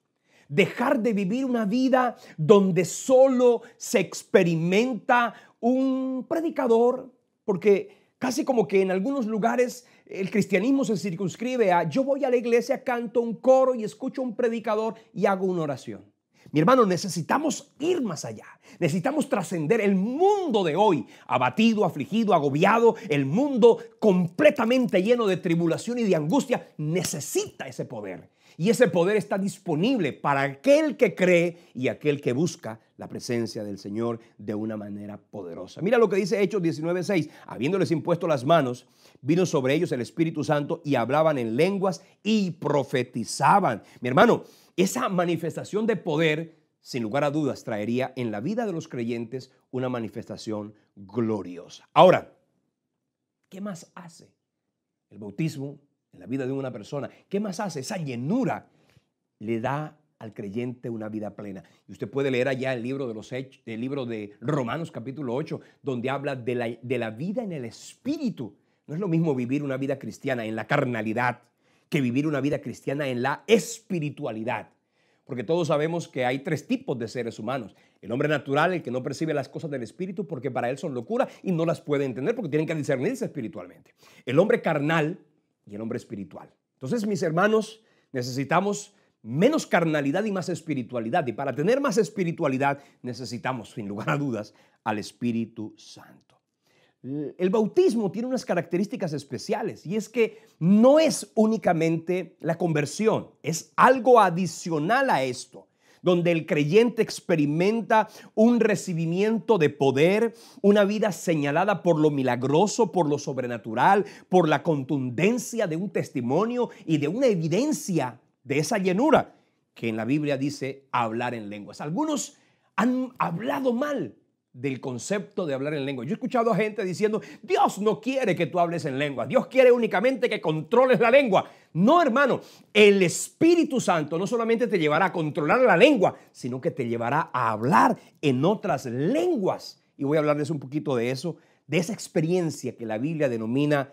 Speaker 1: dejar de vivir una vida donde solo se experimenta un predicador, porque casi como que en algunos lugares el cristianismo se circunscribe a: yo voy a la iglesia, canto un coro y escucho un predicador y hago una oración. Mi hermano, necesitamos ir más allá. Necesitamos trascender el mundo de hoy, abatido, afligido, agobiado. El mundo completamente lleno de tribulación y de angustia necesita ese poder. Y ese poder está disponible para aquel que cree y aquel que busca la presencia del Señor de una manera poderosa. Mira lo que dice Hechos 19:6. Habiéndoles impuesto las manos, vino sobre ellos el Espíritu Santo y hablaban en lenguas y profetizaban. Mi hermano, esa manifestación de poder, sin lugar a dudas, traería en la vida de los creyentes una manifestación gloriosa. Ahora, ¿qué más hace el bautismo en la vida de una persona? ¿Qué más hace? Esa llenura le da al creyente una vida plena. Y usted puede leer allá el libro de los Hechos, el libro de Romanos capítulo 8, donde habla de la vida en el Espíritu. No es lo mismo vivir una vida cristiana en la carnalidad que vivir una vida cristiana en la espiritualidad. Porque todos sabemos que hay 3 tipos de seres humanos. El hombre natural, el que no percibe las cosas del Espíritu porque para él son locura y no las puede entender porque tienen que discernirse espiritualmente. El hombre carnal y el hombre espiritual. Entonces, mis hermanos, necesitamos menos carnalidad y más espiritualidad. Y para tener más espiritualidad necesitamos, sin lugar a dudas, al Espíritu Santo. El bautismo tiene unas características especiales, y es que no es únicamente la conversión, es algo adicional a esto, donde el creyente experimenta un recibimiento de poder, una vida señalada por lo milagroso, por lo sobrenatural, por la contundencia de un testimonio y de una evidencia de esa llenura que en la Biblia dice hablar en lenguas. Algunos han hablado mal del concepto de hablar en lengua. Yo he escuchado a gente diciendo: Dios no quiere que tú hables en lengua, Dios quiere únicamente que controles la lengua. No, hermano, el Espíritu Santo no solamente te llevará a controlar la lengua, sino que te llevará a hablar en otras lenguas. Y voy a hablarles un poquito de eso, de esa experiencia que la Biblia denomina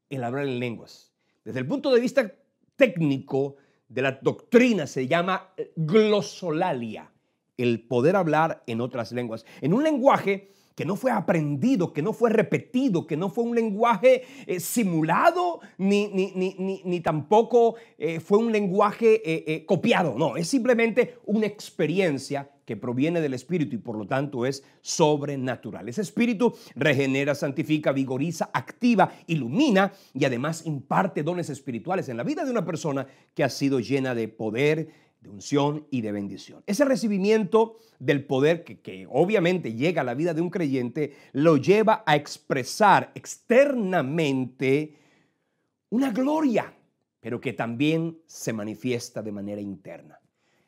Speaker 1: el hablar en lenguas. Desde el punto de vista técnico de la doctrina se llama glosolalia, el poder hablar en otras lenguas, en un lenguaje que no fue aprendido, que no fue repetido, que no fue un lenguaje simulado, ni tampoco fue un lenguaje copiado. No, es simplemente una experiencia que proviene del Espíritu y por lo tanto es sobrenatural. Ese Espíritu regenera, santifica, vigoriza, activa, ilumina y además imparte dones espirituales en la vida de una persona que ha sido llena de poder, de unción y de bendición. Ese recibimiento del poder que obviamente llega a la vida de un creyente lo lleva a expresar externamente una gloria, pero que también se manifiesta de manera interna.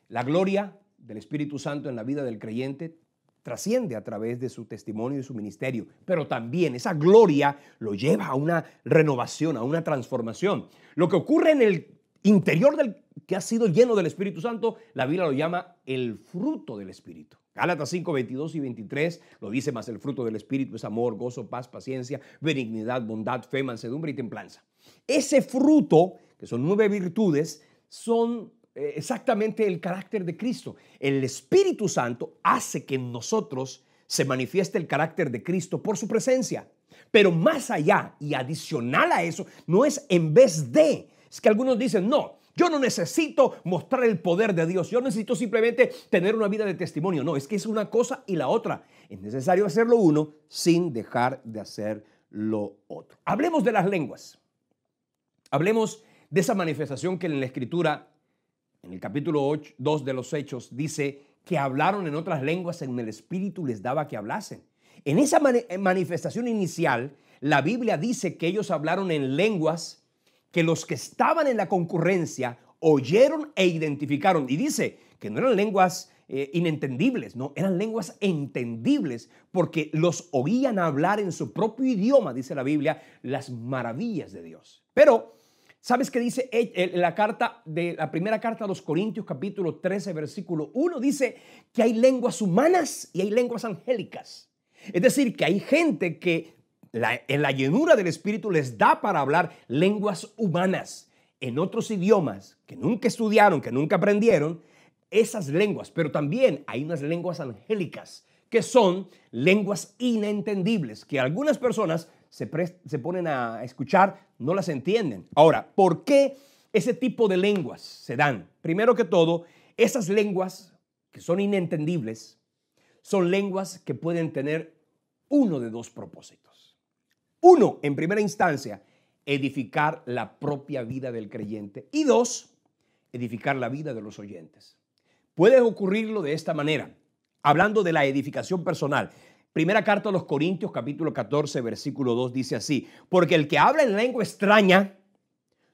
Speaker 1: La gloria del Espíritu Santo en la vida del creyente trasciende a través de su testimonio y su ministerio, pero también esa gloria lo lleva a una renovación, a una transformación. Lo que ocurre en el interior del que ha sido lleno del Espíritu Santo, la Biblia lo llama el fruto del Espíritu. Gálatas 5, 22 y 23 lo dice: más el fruto del Espíritu es amor, gozo, paz, paciencia, benignidad, bondad, fe, mansedumbre y templanza. Ese fruto, que son 9 virtudes, son exactamente el carácter de Cristo. El Espíritu Santo hace que en nosotros se manifieste el carácter de Cristo por su presencia. Pero más allá y adicional a eso, no es en vez de. Es que algunos dicen: no, yo no necesito mostrar el poder de Dios, yo necesito simplemente tener una vida de testimonio. No, es que es una cosa y la otra. Es necesario hacer lo uno sin dejar de hacer lo otro. Hablemos de las lenguas. Hablemos de esa manifestación que en la Escritura, en el capítulo 2 de los Hechos, dice que hablaron en otras lenguas en el Espíritu les daba que hablasen. En esa manifestación inicial, la Biblia dice que ellos hablaron en lenguas que los que estaban en la concurrencia oyeron e identificaron. Y dice que no eran lenguas inentendibles, no, eran lenguas entendibles, porque los oían hablar en su propio idioma, dice la Biblia, las maravillas de Dios. Pero ¿sabes qué dice la primera carta a los Corintios, capítulo 13, versículo 1? Dice que hay lenguas humanas y hay lenguas angélicas. Es decir, que hay gente que en la llenura del Espíritu les da para hablar lenguas humanas en otros idiomas que nunca estudiaron, que nunca aprendieron, esas lenguas. Pero también hay unas lenguas angélicas que son lenguas inentendibles, que algunas personas se ponen a escuchar, no las entienden. Ahora, ¿por qué ese tipo de lenguas se dan? Primero que todo, esas lenguas que son inentendibles son lenguas que pueden tener uno de dos propósitos. Uno, en primera instancia, edificar la propia vida del creyente. Y dos, edificar la vida de los oyentes. Puede ocurrirlo de esta manera, hablando de la edificación personal. Primera carta a los Corintios, capítulo 14, versículo 2, dice así: porque el que habla en lengua extraña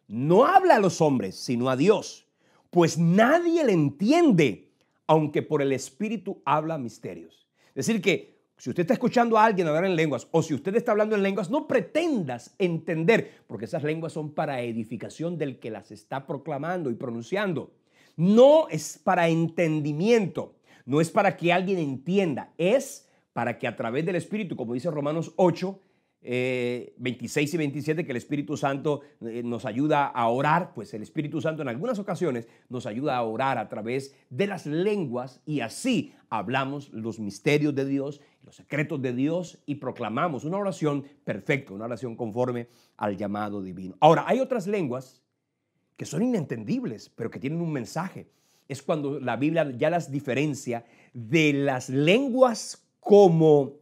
Speaker 1: no habla a los hombres, sino a Dios, pues nadie le entiende, aunque por el Espíritu habla misterios. Es decir que si usted está escuchando a alguien hablar en lenguas, o si usted está hablando en lenguas, no pretendas entender, porque esas lenguas son para edificación del que las está proclamando y pronunciando. No es para entendimiento, no es para que alguien entienda, es para que a través del Espíritu, como dice Romanos 8, 26 y 27, que el Espíritu Santo nos ayuda a orar, pues el Espíritu Santo en algunas ocasiones nos ayuda a orar a través de las lenguas, y así hablamos los misterios de Dios, los secretos de Dios, y proclamamos una oración perfecta, una oración conforme al llamado divino. Ahora, hay otras lenguas que son inentendibles, pero que tienen un mensaje. Es cuando la Biblia ya las diferencia de las lenguas como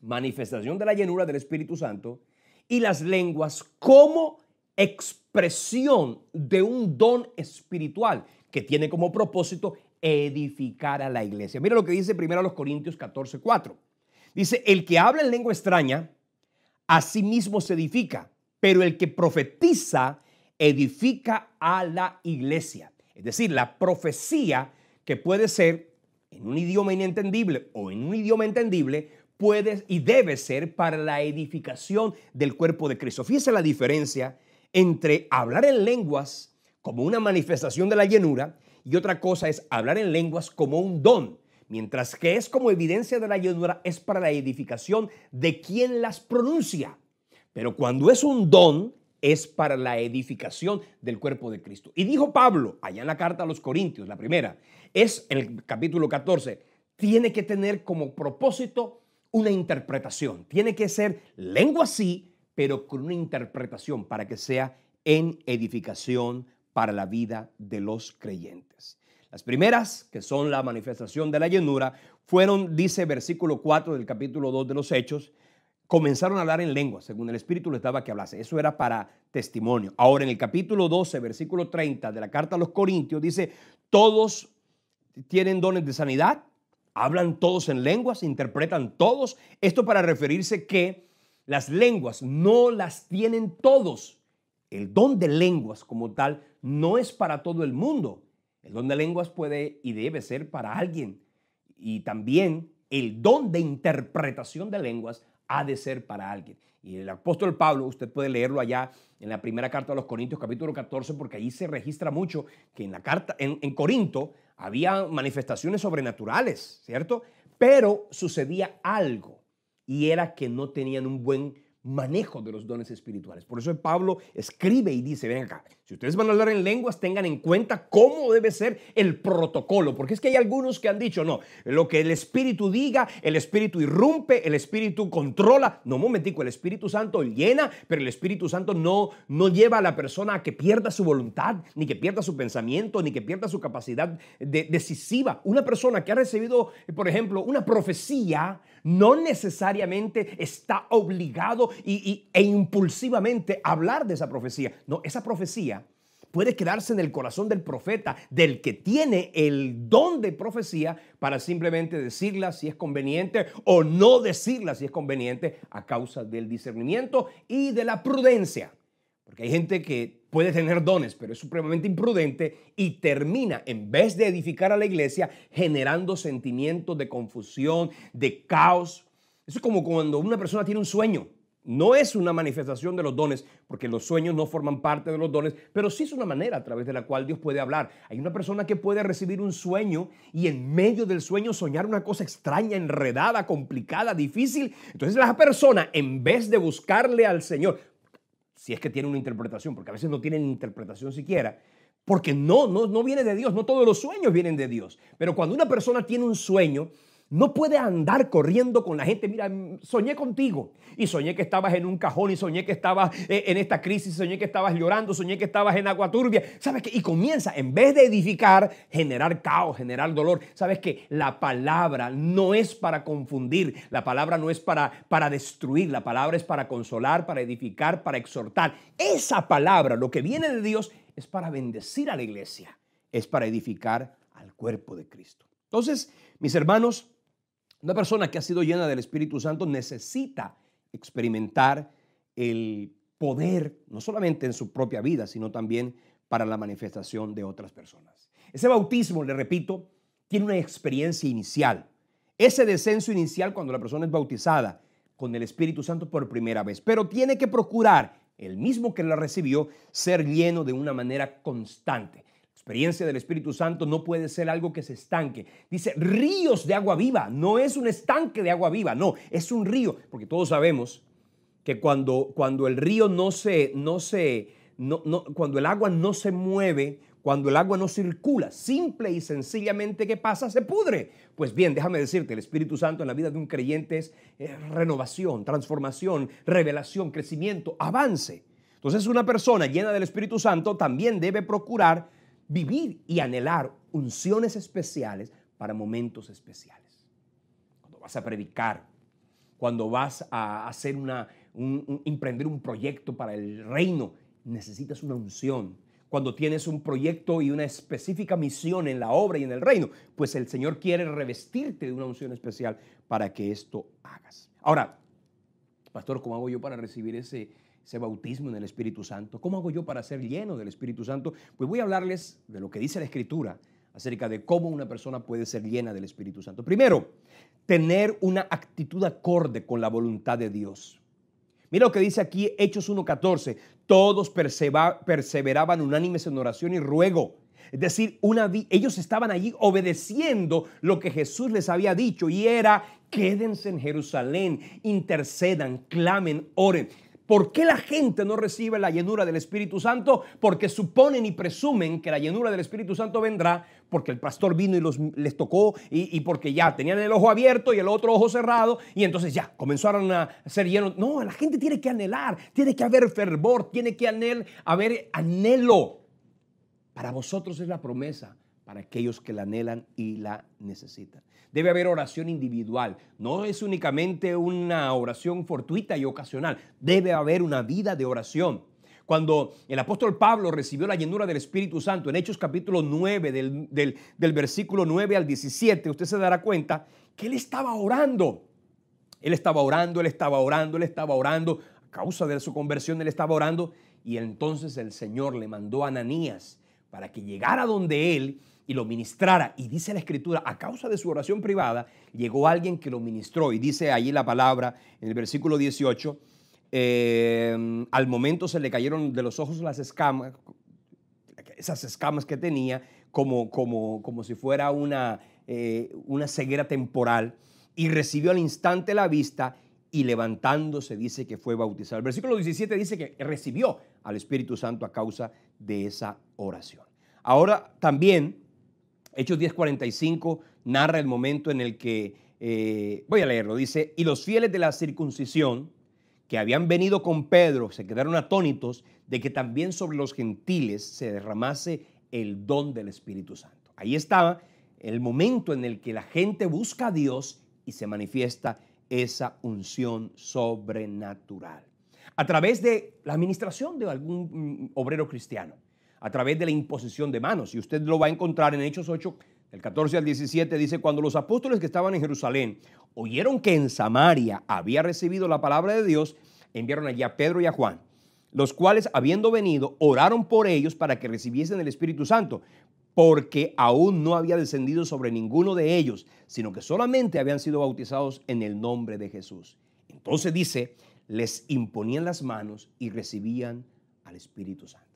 Speaker 1: manifestación de la llenura del Espíritu Santo y las lenguas como expresión de un don espiritual que tiene como propósito edificar a la iglesia. Mira lo que dice primero a los Corintios 14, 4. Dice: el que habla en lengua extraña a sí mismo se edifica, pero el que profetiza edifica a la iglesia. Es decir, la profecía, que puede ser en un idioma inentendible o en un idioma entendible, puede y debe ser para la edificación del cuerpo de Cristo. Fíjese la diferencia entre hablar en lenguas como una manifestación de la llenura y otra cosa es hablar en lenguas como un don. Mientras que es como evidencia de la llenura, es para la edificación de quien las pronuncia. Pero cuando es un don, es para la edificación del cuerpo de Cristo. Y dijo Pablo, allá en la carta a los Corintios, la primera, es en el capítulo 14, tiene que tener como propósito una interpretación. Tiene que ser lengua sí, pero con una interpretación para que sea en edificación para la vida de los creyentes. Las primeras, que son la manifestación de la llenura, fueron, dice versículo 4 del capítulo 2 de los Hechos, comenzaron a hablar en lengua, según el Espíritu les daba que hablase. Eso era para testimonio. Ahora, en el capítulo 12, versículo 30 de la carta a los Corintios, dice: todos tienen dones de sanidad, hablan todos en lenguas, interpretan todos. Esto para referirse que las lenguas no las tienen todos. El don de lenguas como tal no es para todo el mundo. El don de lenguas puede y debe ser para alguien. Y también el don de interpretación de lenguas ha de ser para alguien. Y el apóstol Pablo, usted puede leerlo allá en la primera carta a los Corintios, capítulo 14, porque allí se registra mucho que en la carta, en Corinto, había manifestaciones sobrenaturales, ¿cierto? Pero sucedía algo, y era que no tenían un buen manejo de los dones espirituales. Por eso Pablo escribe y dice, ven acá, si ustedes van a hablar en lenguas, tengan en cuenta cómo debe ser el protocolo, porque es que hay algunos que han dicho, no, lo que el Espíritu diga, el Espíritu irrumpe, el Espíritu controla. No, un momentico, el Espíritu Santo llena, pero el Espíritu Santo no lleva a la persona a que pierda su voluntad, ni que pierda su pensamiento, ni que pierda su capacidad decisiva. Una persona que ha recibido, por ejemplo, una profecía, no necesariamente está obligado e impulsivamente a hablar de esa profecía. No, esa profecía puede quedarse en el corazón del profeta, del que tiene el don de profecía, para simplemente decirla si es conveniente o no decirla si es conveniente a causa del discernimiento y de la prudencia. Porque hay gente que puede tener dones, pero es supremamente imprudente y termina, en vez de edificar a la iglesia, generando sentimientos de confusión, de caos. Eso es como cuando una persona tiene un sueño. No es una manifestación de los dones, porque los sueños no forman parte de los dones, pero sí es una manera a través de la cual Dios puede hablar. Hay una persona que puede recibir un sueño y en medio del sueño soñar una cosa extraña, enredada, complicada, difícil. Entonces la persona, en vez de buscarle al Señor, si es que tiene una interpretación, porque a veces no tienen interpretación siquiera, porque no viene de Dios, no todos los sueños vienen de Dios. Pero cuando una persona tiene un sueño, no puede andar corriendo con la gente. Mira, soñé contigo y soñé que estabas en un cajón y soñé que estabas en esta crisis, soñé que estabas llorando, soñé que estabas en agua turbia. ¿Sabes qué? Y comienza, en vez de edificar, generar caos, generar dolor. ¿Sabes qué? La palabra no es para confundir, la palabra no es para destruir, la palabra es para consolar, para edificar, para exhortar. Esa palabra, lo que viene de Dios, es para bendecir a la iglesia, es para edificar al cuerpo de Cristo. Entonces, mis hermanos, una persona que ha sido llena del Espíritu Santo necesita experimentar el poder, no solamente en su propia vida, sino también para la manifestación de otras personas. Ese bautismo, le repito, tiene una experiencia inicial. Ese descenso inicial cuando la persona es bautizada con el Espíritu Santo por primera vez, pero tiene que procurar, el mismo que la recibió, ser lleno de una manera constante. La experiencia del Espíritu Santo no puede ser algo que se estanque. Dice ríos de agua viva, no es un estanque de agua viva, no, es un río, porque todos sabemos que cuando el río cuando el agua no se mueve, cuando el agua no circula, simple y sencillamente, ¿qué pasa? Se pudre. Pues bien, déjame decirte, el Espíritu Santo en la vida de un creyente es renovación, transformación, revelación, crecimiento, avance. Entonces una persona llena del Espíritu Santo también debe procurar vivir y anhelar unciones especiales para momentos especiales. Cuando vas a predicar, cuando vas a hacer emprender un proyecto para el reino, necesitas una unción. Cuando tienes un proyecto y una específica misión en la obra y en el reino, pues el Señor quiere revestirte de una unción especial para que esto hagas. Ahora, pastor, ¿cómo hago yo para recibir ese bautismo en el Espíritu Santo? ¿Cómo hago yo para ser lleno del Espíritu Santo? Pues voy a hablarles de lo que dice la Escritura acerca de cómo una persona puede ser llena del Espíritu Santo. Primero, tener una actitud acorde con la voluntad de Dios. Mira lo que dice aquí Hechos 1:14. Todos perseveraban unánimes en oración y ruego. Es decir, ellos estaban allí obedeciendo lo que Jesús les había dicho, y era: quédense en Jerusalén, intercedan, clamen, oren. ¿Por qué la gente no recibe la llenura del Espíritu Santo? Porque suponen y presumen que la llenura del Espíritu Santo vendrá porque el pastor vino y les tocó, y porque ya tenían el ojo abierto y el otro ojo cerrado, y entonces ya comenzaron a ser llenos. No, la gente tiene que anhelar, tiene que haber fervor, tiene que haber anhelo. Para vosotros es la promesa, para aquellos que la anhelan y la necesitan. Debe haber oración individual. No es únicamente una oración fortuita y ocasional. Debe haber una vida de oración. Cuando el apóstol Pablo recibió la llenura del Espíritu Santo en Hechos capítulo 9, del versículo 9 al 17, usted se dará cuenta que él estaba orando. Él estaba orando, él estaba orando, él estaba orando. A causa de su conversión, él estaba orando. Y entonces el Señor le mandó a Ananías para que llegara donde él y lo ministrara. Y dice la Escritura, a causa de su oración privada, llegó alguien que lo ministró. Y dice allí la palabra en el versículo 18, al momento se le cayeron de los ojos las escamas, esas escamas que tenía, como si fuera una ceguera temporal, y recibió al instante la vista y levantándose dice que fue bautizado. El versículo 17 dice que recibió al Espíritu Santo a causa de esa oración. Ahora también Hechos 10:45 narra el momento en el que, voy a leerlo, dice, y los fieles de la circuncisión que habían venido con Pedro se quedaron atónitos de que también sobre los gentiles se derramase el don del Espíritu Santo. Ahí estaba el momento en el que la gente busca a Dios y se manifiesta esa unción sobrenatural. A través de la administración de algún obrero cristiano, a través de la imposición de manos. Y usted lo va a encontrar en Hechos 8, del 14 al 17, dice, cuando los apóstoles que estaban en Jerusalén oyeron que en Samaria había recibido la palabra de Dios, enviaron allí a Pedro y a Juan, los cuales, habiendo venido, oraron por ellos para que recibiesen el Espíritu Santo, porque aún no había descendido sobre ninguno de ellos, sino que solamente habían sido bautizados en el nombre de Jesús. Entonces dice, les imponían las manos y recibían al Espíritu Santo.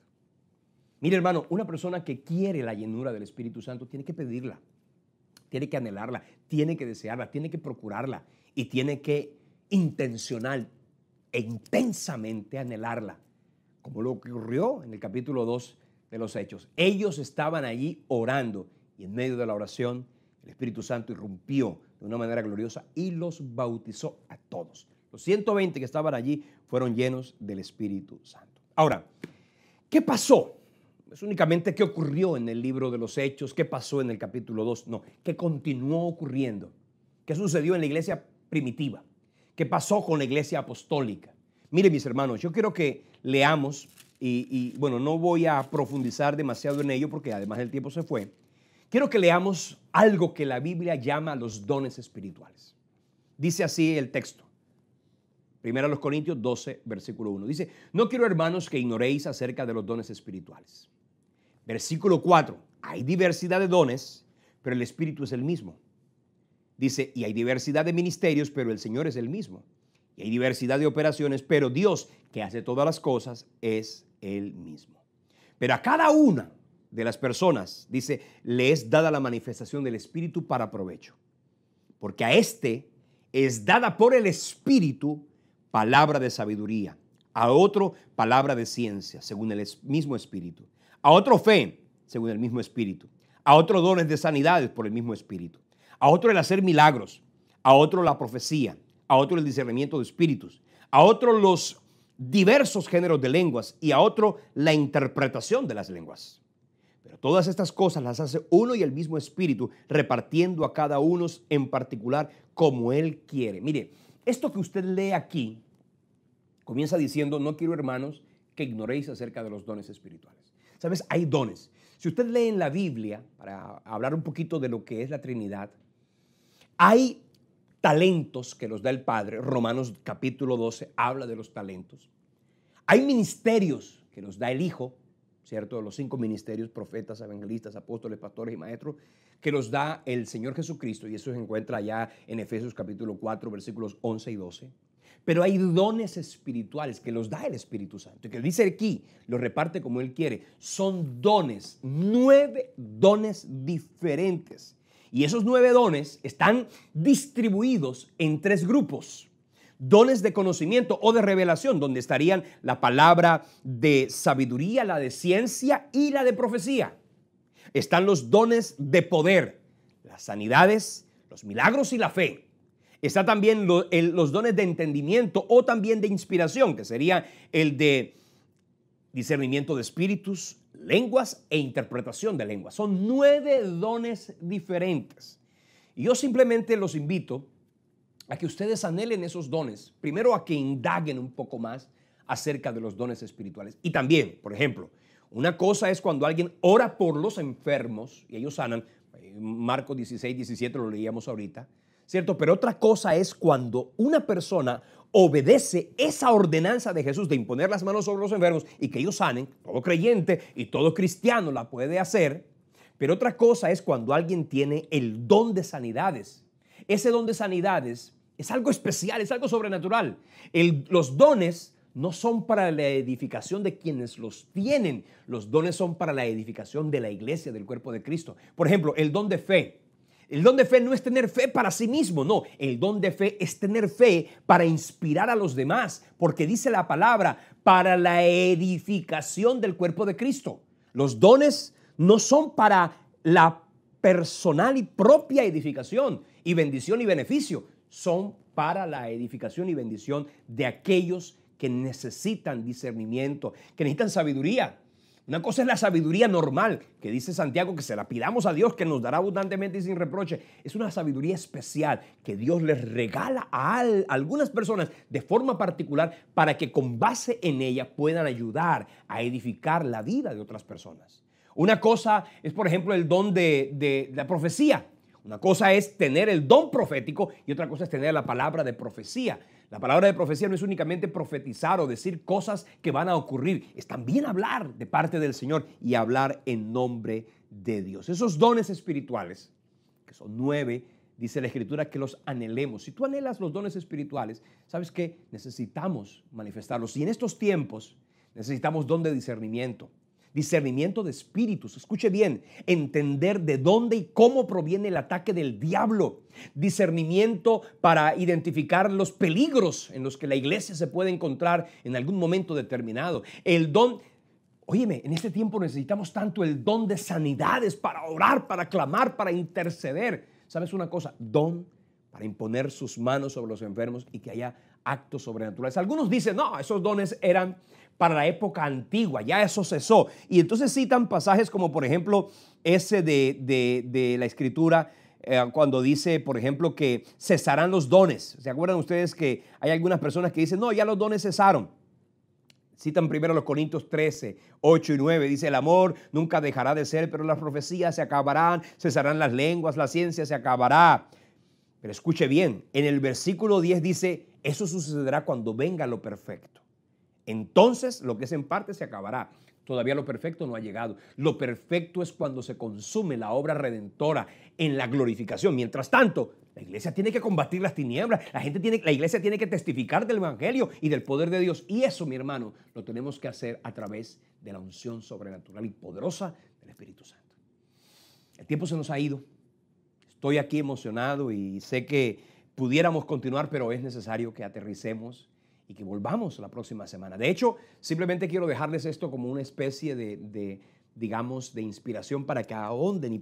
Speaker 1: Mire, hermano, una persona que quiere la llenura del Espíritu Santo tiene que pedirla, tiene que anhelarla, tiene que desearla, tiene que procurarla y tiene que intencional e intensamente anhelarla, como lo ocurrió en el capítulo 2 de los Hechos. Ellos estaban allí orando y en medio de la oración el Espíritu Santo irrumpió de una manera gloriosa y los bautizó a todos. Los 120 que estaban allí fueron llenos del Espíritu Santo. Ahora, ¿qué pasó? No es únicamente qué ocurrió en el libro de los Hechos, qué pasó en el capítulo 2, no, qué continuó ocurriendo, qué sucedió en la iglesia primitiva, qué pasó con la iglesia apostólica. Miren, mis hermanos, yo quiero que leamos, bueno, no voy a profundizar demasiado en ello porque además el tiempo se fue. Quiero que leamos algo que la Biblia llama los dones espirituales. Dice así el texto. 1 Corintios 12, versículo 1. Dice, no quiero, hermanos, que ignoréis acerca de los dones espirituales. Versículo 4. Hay diversidad de dones, pero el Espíritu es el mismo. Dice, y hay diversidad de ministerios, pero el Señor es el mismo. Y hay diversidad de operaciones, pero Dios, que hace todas las cosas, es el mismo. Pero a cada una de las personas, dice, le es dada la manifestación del Espíritu para provecho. Porque a este es dada por el Espíritu palabra de sabiduría, a otro palabra de ciencia, según el mismo Espíritu, a otro fe, según el mismo Espíritu, a otro dones de sanidades por el mismo Espíritu, a otro el hacer milagros, a otro la profecía, a otro el discernimiento de espíritus, a otro los diversos géneros de lenguas y a otro la interpretación de las lenguas. Pero todas estas cosas las hace uno y el mismo Espíritu, repartiendo a cada uno en particular como Él quiere. Mire, esto que usted lee aquí comienza diciendo, no quiero, hermanos, que ignoréis acerca de los dones espirituales. ¿Sabes? Hay dones. Si usted lee en la Biblia, para hablar un poquito de lo que es la Trinidad, hay talentos que los da el Padre. Romanos capítulo 12 habla de los talentos. Hay ministerios que los da el Hijo, ¿cierto? Los 5 ministerios, profetas, evangelistas, apóstoles, pastores y maestros, que los da el Señor Jesucristo, y eso se encuentra allá en Efesios capítulo 4, versículos 11 y 12. Pero hay dones espirituales que los da el Espíritu Santo, y que dice aquí, los reparte como Él quiere. Son dones, 9 dones diferentes. Y esos 9 dones están distribuidos en 3 grupos. Dones de conocimiento o de revelación, donde estarían la palabra de sabiduría, la de ciencia y la de profecía. Están los dones de poder, las sanidades, los milagros y la fe. Está también los dones de entendimiento o también de inspiración, que sería el de discernimiento de espíritus, lenguas e interpretación de lenguas. Son 9 dones diferentes. Y yo simplemente los invito a que ustedes anhelen esos dones. Primero, a que indaguen un poco más acerca de los dones espirituales. Y también, por ejemplo, una cosa es cuando alguien ora por los enfermos y ellos sanan. Marcos 16, 17 lo leíamos ahorita, ¿cierto? Pero otra cosa es cuando una persona obedece esa ordenanza de Jesús de imponer las manos sobre los enfermos y que ellos sanen. Todo creyente y todo cristiano la puede hacer. Pero otra cosa es cuando alguien tiene el don de sanidades. Ese don de sanidades es algo especial, es algo sobrenatural. Los dones no son para la edificación de quienes los tienen. Los dones son para la edificación de la iglesia, del cuerpo de Cristo. Por ejemplo, el don de fe. El don de fe no es tener fe para sí mismo, no. El don de fe es tener fe para inspirar a los demás, porque dice la palabra, para la edificación del cuerpo de Cristo. Los dones no son para la personal y propia edificación y bendición y beneficio. Son para la edificación y bendición de aquellos que necesitan discernimiento, que necesitan sabiduría. Una cosa es la sabiduría normal, que dice Santiago que se la pidamos a Dios, que nos dará abundantemente y sin reproche. Es una sabiduría especial que Dios les regala a algunas personas de forma particular para que con base en ella puedan ayudar a edificar la vida de otras personas. Una cosa es, por ejemplo, el don de la profecía. Una cosa es tener el don profético y otra cosa es tener la palabra de profecía. La palabra de profecía no es únicamente profetizar o decir cosas que van a ocurrir. Es también hablar de parte del Señor y hablar en nombre de Dios. Esos dones espirituales, que son 9, dice la Escritura que los anhelemos. Si tú anhelas los dones espirituales, ¿sabes qué? Necesitamos manifestarlos. Y en estos tiempos necesitamos don de discernimiento. Discernimiento de espíritus, escuche bien, entender de dónde y cómo proviene el ataque del diablo. Discernimiento para identificar los peligros en los que la iglesia se puede encontrar en algún momento determinado. El don, óyeme, en este tiempo necesitamos tanto el don de sanidades para orar, para clamar, para interceder. ¿Sabes una cosa? Don para imponer sus manos sobre los enfermos y que haya actos sobrenaturales. Algunos dicen, no, esos dones eran para la época antigua, ya eso cesó. Y entonces citan pasajes como por ejemplo ese de la Escritura cuando dice, por ejemplo, que cesarán los dones. ¿Se acuerdan ustedes que hay algunas personas que dicen, no, ya los dones cesaron? Citan primero los Corintios 13, 8 y 9. Dice, el amor nunca dejará de ser, pero las profecías se acabarán, cesarán las lenguas, la ciencia se acabará. Pero escuche bien, en el versículo 10 dice, eso sucederá cuando venga lo perfecto. Entonces lo que es en parte se acabará. Todavía lo perfecto no ha llegado. Lo perfecto es cuando se consume la obra redentora en la glorificación. Mientras tanto, la iglesia tiene que combatir las tinieblas. La iglesia tiene que testificar del evangelio y del poder de Dios. Y eso, mi hermano, lo tenemos que hacer a través de la unción sobrenatural y poderosa del Espíritu Santo. El tiempo se nos ha ido. Estoy aquí emocionado y sé que pudiéramos continuar, pero es necesario que aterricemos y que volvamos la próxima semana. De hecho, simplemente quiero dejarles esto como una especie digamos, de inspiración para que ahonden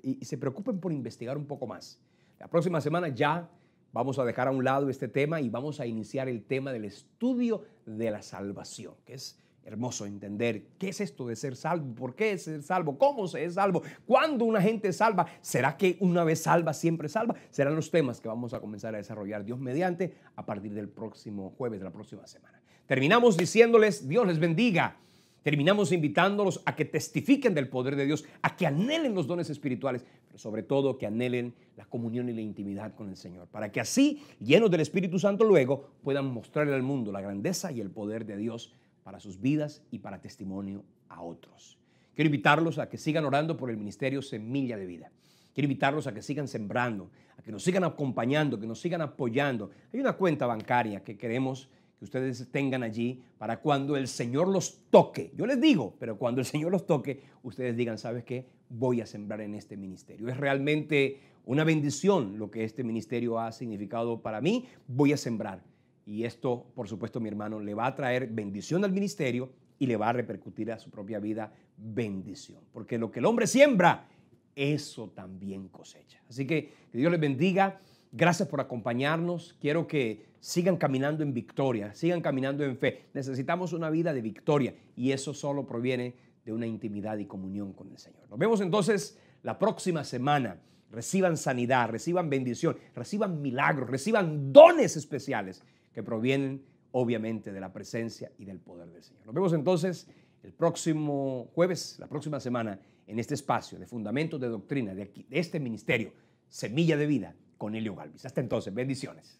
Speaker 1: y se preocupen por investigar un poco más. La próxima semana ya vamos a dejar a un lado este tema y vamos a iniciar el tema del estudio de la salvación, que es hermoso entender qué es esto de ser salvo, por qué es ser salvo, cómo se es salvo, cuándo una gente es salva, ¿será que una vez salva siempre salva? Serán los temas que vamos a comenzar a desarrollar Dios mediante a partir del próximo jueves de la próxima semana. Terminamos diciéndoles Dios les bendiga. Terminamos invitándolos a que testifiquen del poder de Dios, a que anhelen los dones espirituales, pero sobre todo que anhelen la comunión y la intimidad con el Señor, para que así, llenos del Espíritu Santo, luego puedan mostrarle al mundo la grandeza y el poder de Dios para sus vidas y para testimonio a otros. Quiero invitarlos a que sigan orando por el ministerio Semilla de Vida. Quiero invitarlos a que sigan sembrando, a que nos sigan acompañando, que nos sigan apoyando. Hay una cuenta bancaria que queremos que ustedes tengan allí para cuando el Señor los toque. Yo les digo, pero cuando el Señor los toque, ustedes digan, ¿sabes qué? Voy a sembrar en este ministerio. Es realmente una bendición lo que este ministerio ha significado para mí. Voy a sembrar. Y esto, por supuesto, mi hermano, le va a traer bendición al ministerio y le va a repercutir a su propia vida bendición. Porque lo que el hombre siembra, eso también cosecha. Así que Dios les bendiga. Gracias por acompañarnos. Quiero que sigan caminando en victoria, sigan caminando en fe. Necesitamos una vida de victoria y eso solo proviene de una intimidad y comunión con el Señor. Nos vemos entonces la próxima semana. Reciban sanidad, reciban bendición, reciban milagros, reciban dones especiales que provienen obviamente, de la presencia y del poder del Señor. Nos vemos entonces el próximo jueves, la próxima semana, en este espacio de Fundamentos de Doctrina de este ministerio, Semilla de Vida, con Elio Galvis. Hasta entonces, bendiciones.